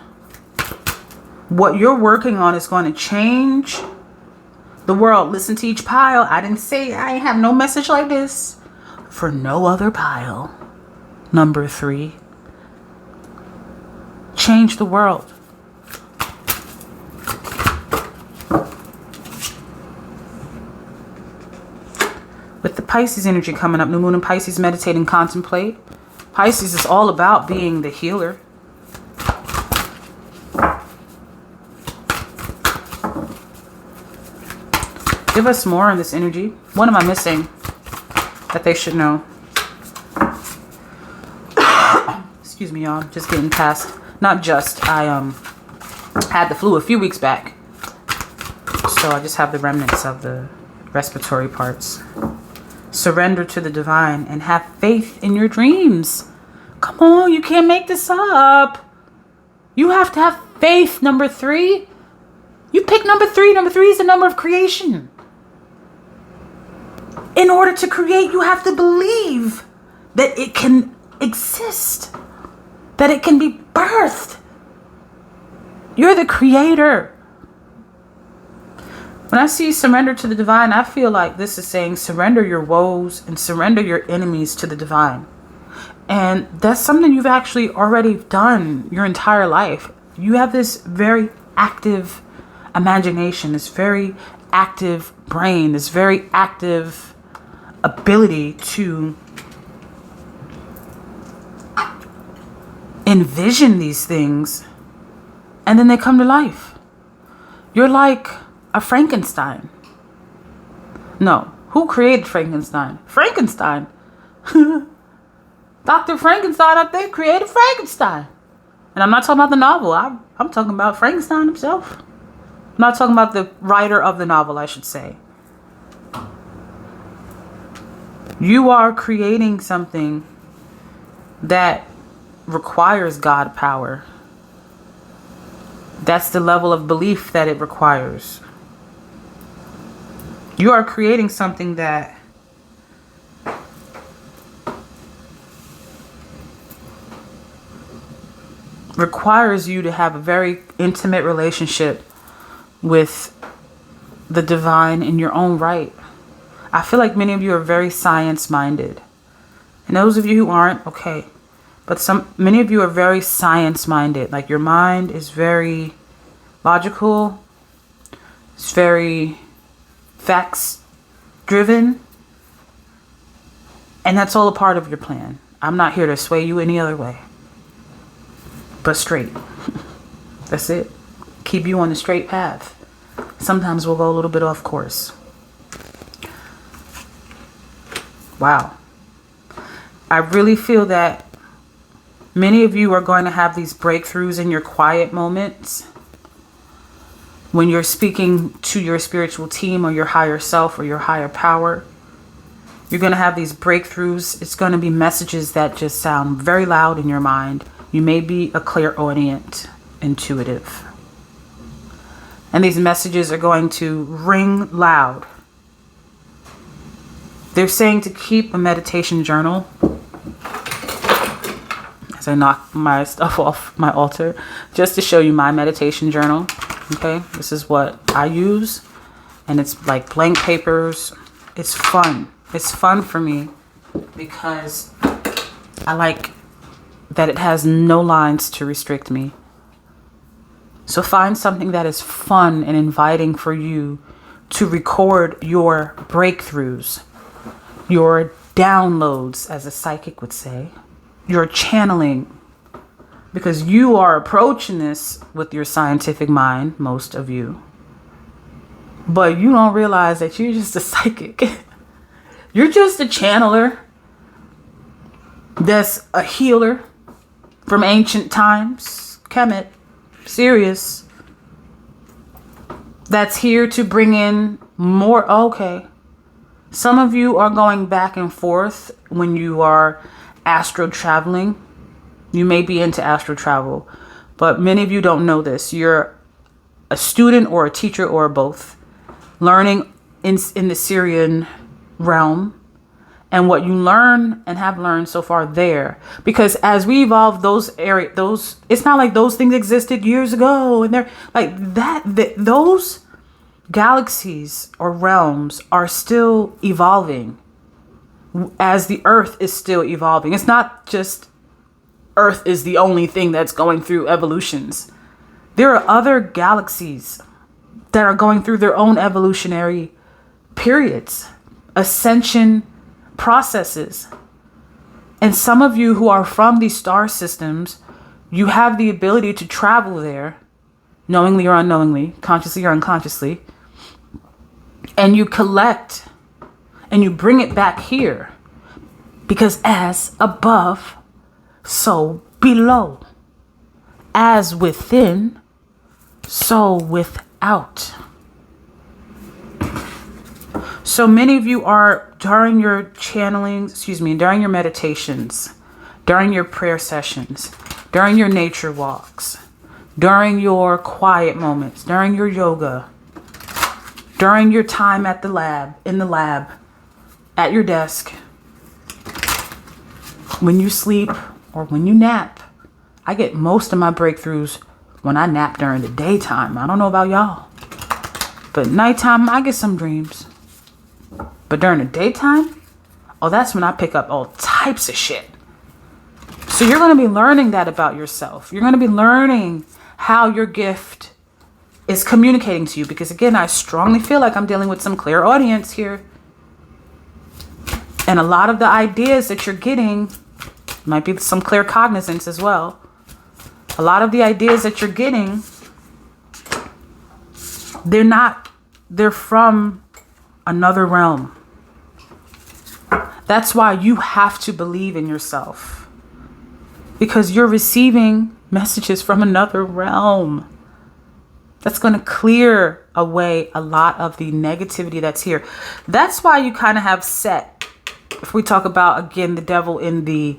What you're working on is going to change The world, listen to each pile. I didn't say I ain't have no message like this for no other pile. Number 3. Change the world. With the Pisces energy coming up, new moon in Pisces, meditate and contemplate. Pisces is all about being the healer. Give us more on this energy. What am I missing that they should know? Excuse me, y'all. Just getting past. Not just. I had the flu a few weeks back. So I just have the remnants of the respiratory parts. Surrender to the divine and have faith in your dreams. Come on, you can't make this up. You have to have faith, number 3. You pick number 3. Number 3 is the number of creation. In order to create, you have to believe that it can exist, that it can be birthed. You're the creator. When I see surrender to the divine, I feel like this is saying surrender your woes and surrender your enemies to the divine. And that's something you've actually already done your entire life. You have this very active imagination, this very active brain, this very active ability to envision these things, and then they come to life. You're like a Frankenstein. No, who created Frankenstein? Frankenstein. Dr. Frankenstein, I think, created Frankenstein. And I'm not talking about the novel. I'm talking about Frankenstein himself. I'm not talking about the writer of the novel, I should say. You are creating something that requires God power. That's the level of belief that it requires. You are creating something that requires you to have a very intimate relationship with the divine in your own right. I feel like many of you are very science-minded. And those of you who aren't, okay. But many of you are very science-minded. Like your mind is very logical. It's very facts-driven. And that's all a part of your plan. I'm not here to sway you any other way. But straight. That's it. Keep you on the straight path. Sometimes we'll go a little bit off course. Wow. I really feel that many of you are going to have these breakthroughs in your quiet moments. When you're speaking to your spiritual team or your higher self or your higher power. You're going to have these breakthroughs. It's going to be messages that just sound very loud in your mind. You may be a clairaudient, intuitive. And these messages are going to ring loud. They're saying to keep a meditation journal. As I knock my stuff off my altar. Just to show you my meditation journal. Okay, this is what I use. And it's like blank papers. It's fun. It's fun for me. Because I like that it has no lines to restrict me. So find something that is fun and inviting for you to record your breakthroughs, your downloads, as a psychic would say, your channeling, because you are approaching this with your scientific mind, most of you, but you don't realize that you're just a psychic. You're just a channeler that's a healer from ancient times, Kemet, Sirius, that's here to bring in more. Okay. Some of you are going back and forth when you are astro traveling. You may be into astro travel, but many of you don't know this. You're a student or a teacher or both, learning in the Syrian realm. And what you learn and have learned so far there, because as we evolve, it's not like those things existed years ago, and they're like that. Those galaxies or realms are still evolving as the earth is still evolving. It's not just earth is the only thing that's going through evolutions. There are other galaxies that are going through their own evolutionary periods, ascension processes. And some of you who are from these star systems, you have the ability to travel there, knowingly or unknowingly, consciously or unconsciously, and you collect and you bring it back here. Because as above, so below. As within, so without. So many of you are, during your channelings, during your meditations, during your prayer sessions, during your nature walks, during your quiet moments, during your yoga, during your time at the lab, in the lab, at your desk, when you sleep or when you nap. I get most of my breakthroughs when I nap during the daytime. I don't know about y'all, but nighttime I get some dreams. But during the daytime, oh, that's when I pick up all types of shit. So you're going to be learning that about yourself. You're going to be learning how your gift is communicating to you. Because again, I strongly feel like I'm dealing with some clear audience here. And a lot of the ideas that you're getting might be some clear cognizance as well. A lot of the ideas that you're getting, they're from another realm. That's why you have to believe in yourself. Because you're receiving messages from another realm. That's going to clear away a lot of the negativity that's here. That's why you kind of have set, if we talk about, again, the devil in the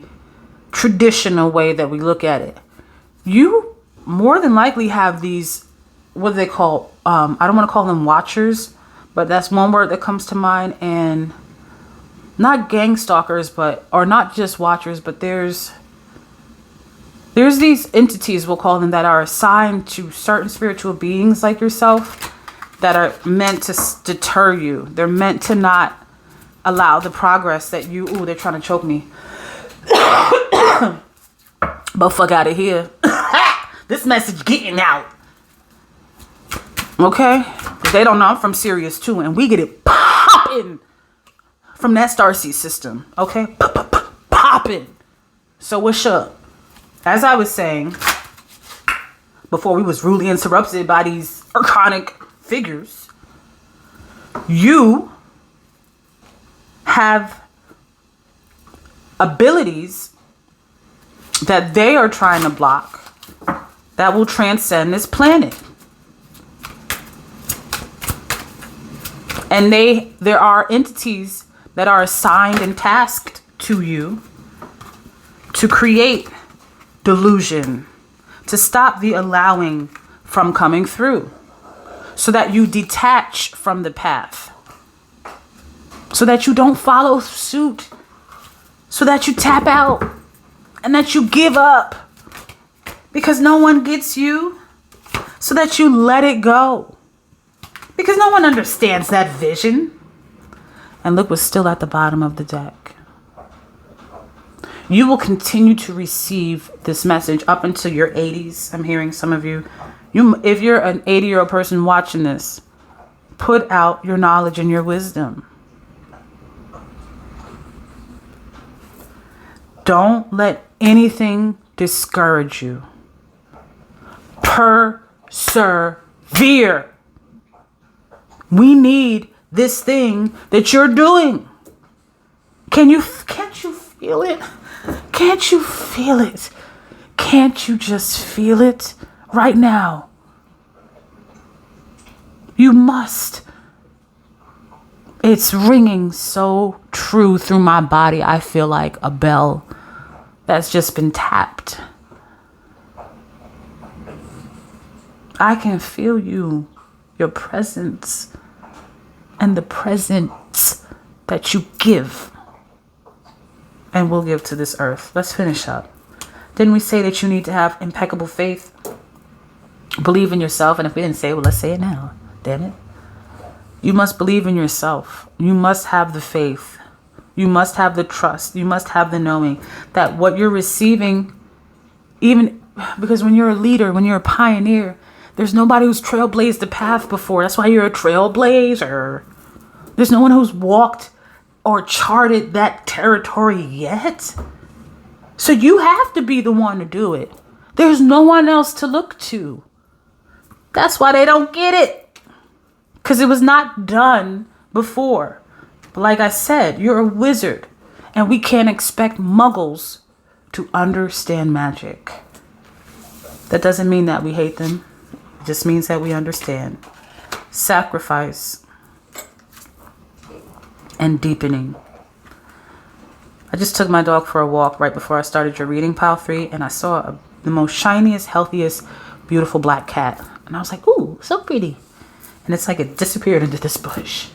traditional way that we look at it, you more than likely have these, what do they call, I don't want to call them watchers, but that's one word that comes to mind. And not gang stalkers, or not just watchers, but there's these entities, we'll call them, that are assigned to certain spiritual beings like yourself that are meant to deter you. They're meant to not allow the progress that you, they're trying to choke me. But fuck out of here. This message getting out. Okay? They don't know I'm from Sirius too, and we get it popping from that starseed system. Okay? Popping. So what's up? As I was saying, before we was rudely interrupted by these archonic figures, you have abilities that they are trying to block that will transcend this planet. And there are entities that are assigned and tasked to you to create delusion, to stop the allowing from coming through, so that you detach from the path, so that you don't follow suit, so that you tap out and that you give up because no one gets you, so that you let it go because no one understands that vision. And look what's still at the bottom of the deck. You will continue to receive this message up until your 80s. I'm hearing some of you. If you're an 80-year-old person watching this, put out your knowledge and your wisdom. Don't let anything discourage you. Persevere. We need this thing that you're doing. Can't you feel it? Can't you feel it? Can't you just feel it right now? You must. It's ringing so true through my body. I feel like a bell that's just been tapped. I can feel you, your presence, and the presence that you give and will give to this earth. Let's finish up. Didn't we say that you need to have impeccable faith? Believe in yourself. And if we didn't say it, well, let's say it now. Damn it. You must believe in yourself. You must have the faith. You must have the trust. You must have the knowing that what you're receiving, even because when you're a leader, when you're a pioneer, there's nobody who's trailblazed the path before. That's why you're a trailblazer. There's no one who's walked or charted that territory yet. So you have to be the one to do it. There's no one else to look to. That's why they don't get it. Because it was not done before. But like I said, you're a wizard. And we can't expect muggles to understand magic. That doesn't mean that we hate them. It just means that we understand. Sacrifice and deepening. I just took my dog for a walk right before I started your reading, Pile 3, and I saw the most shiniest, healthiest, beautiful black cat. And I was like, ooh, so pretty. And it's like it disappeared into this bush.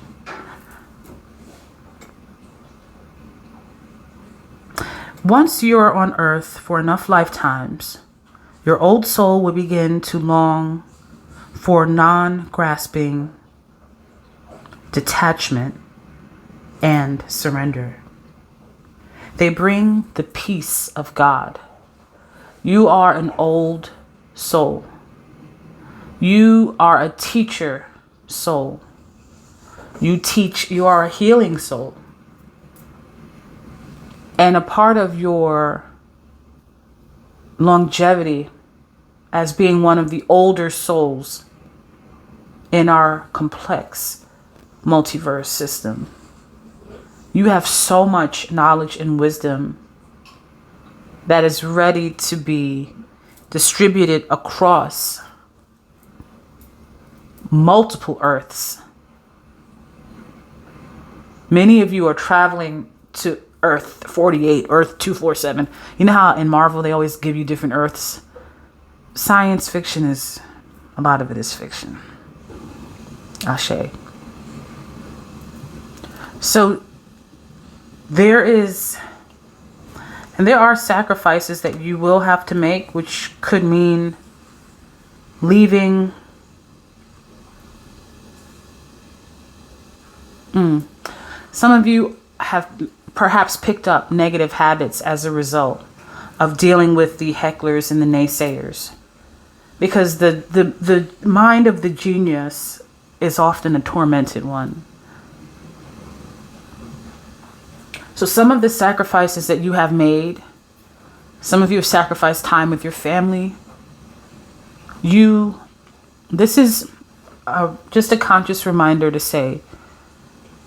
Once you are on earth for enough lifetimes, your old soul will begin to long for non-grasping detachment and surrender. They bring the peace of God. You are an old soul. You are a teacher soul. You teach, you are a healing soul. And a part of your longevity as being one of the older souls in our complex multiverse system. You have so much knowledge and wisdom that is ready to be distributed across multiple Earths. Many of you are traveling to Earth 48, Earth 247. You know how in Marvel they always give you different Earths? Science fiction is, a lot of it is fiction. Ashe. So there are sacrifices that you will have to make, which could mean leaving. Some of you have perhaps picked up negative habits as a result of dealing with the hecklers and the naysayers. Because the mind of the genius is often a tormented one. So some of the sacrifices that you have made, some of you have sacrificed time with your family. This is just a conscious reminder to say,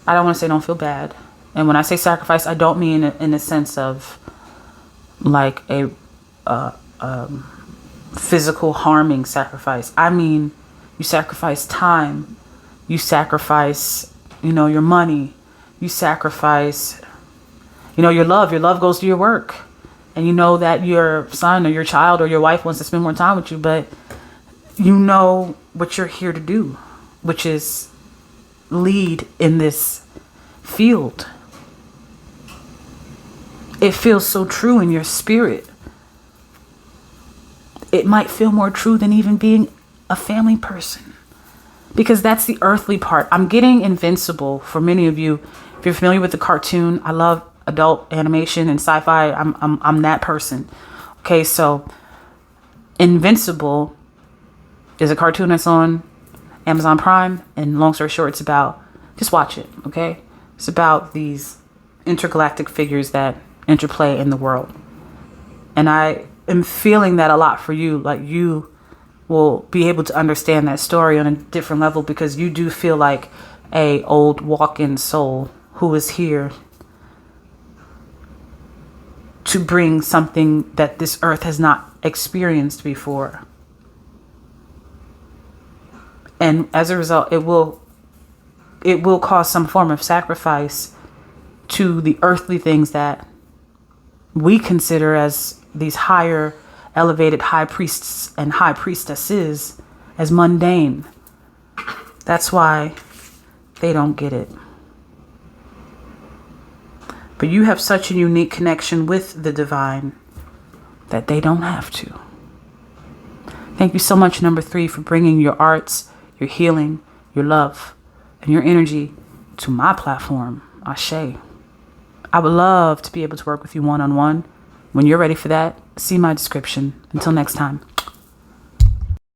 I don't want to say don't feel bad. And when I say sacrifice, I don't mean in the sense of like a physical harming sacrifice. I mean, you sacrifice time, you sacrifice, your money, you sacrifice, your love. Your love goes to your work. And you know that your son or your child or your wife wants to spend more time with you, but you know what you're here to do, which is lead in this field. It feels so true in your spirit. It might feel more true than even being a family person, because that's the earthly part. I'm getting Invincible for many of you. If you're familiar with the cartoon, I love adult animation and sci-fi. I'm that person. Okay, so Invincible is a cartoon that's on Amazon Prime, and long story short, it's about, just watch it, okay? It's about these intergalactic figures that interplay in the world. And I am feeling that a lot for you. Like, you will be able to understand that story on a different level, because you do feel like a old walk-in soul who is here to bring something that this earth has not experienced before. And as a result, it will cause some form of sacrifice to the earthly things that we consider as these higher, elevated high priests and high priestesses as mundane. That's why they don't get it. But you have such a unique connection with the divine that they don't have to. Thank you so much, number 3, for bringing your arts, your healing, your love, and your energy to my platform, Ashe. I would love to be able to work with you one-on-one. When you're ready for that, see my description. Until next time.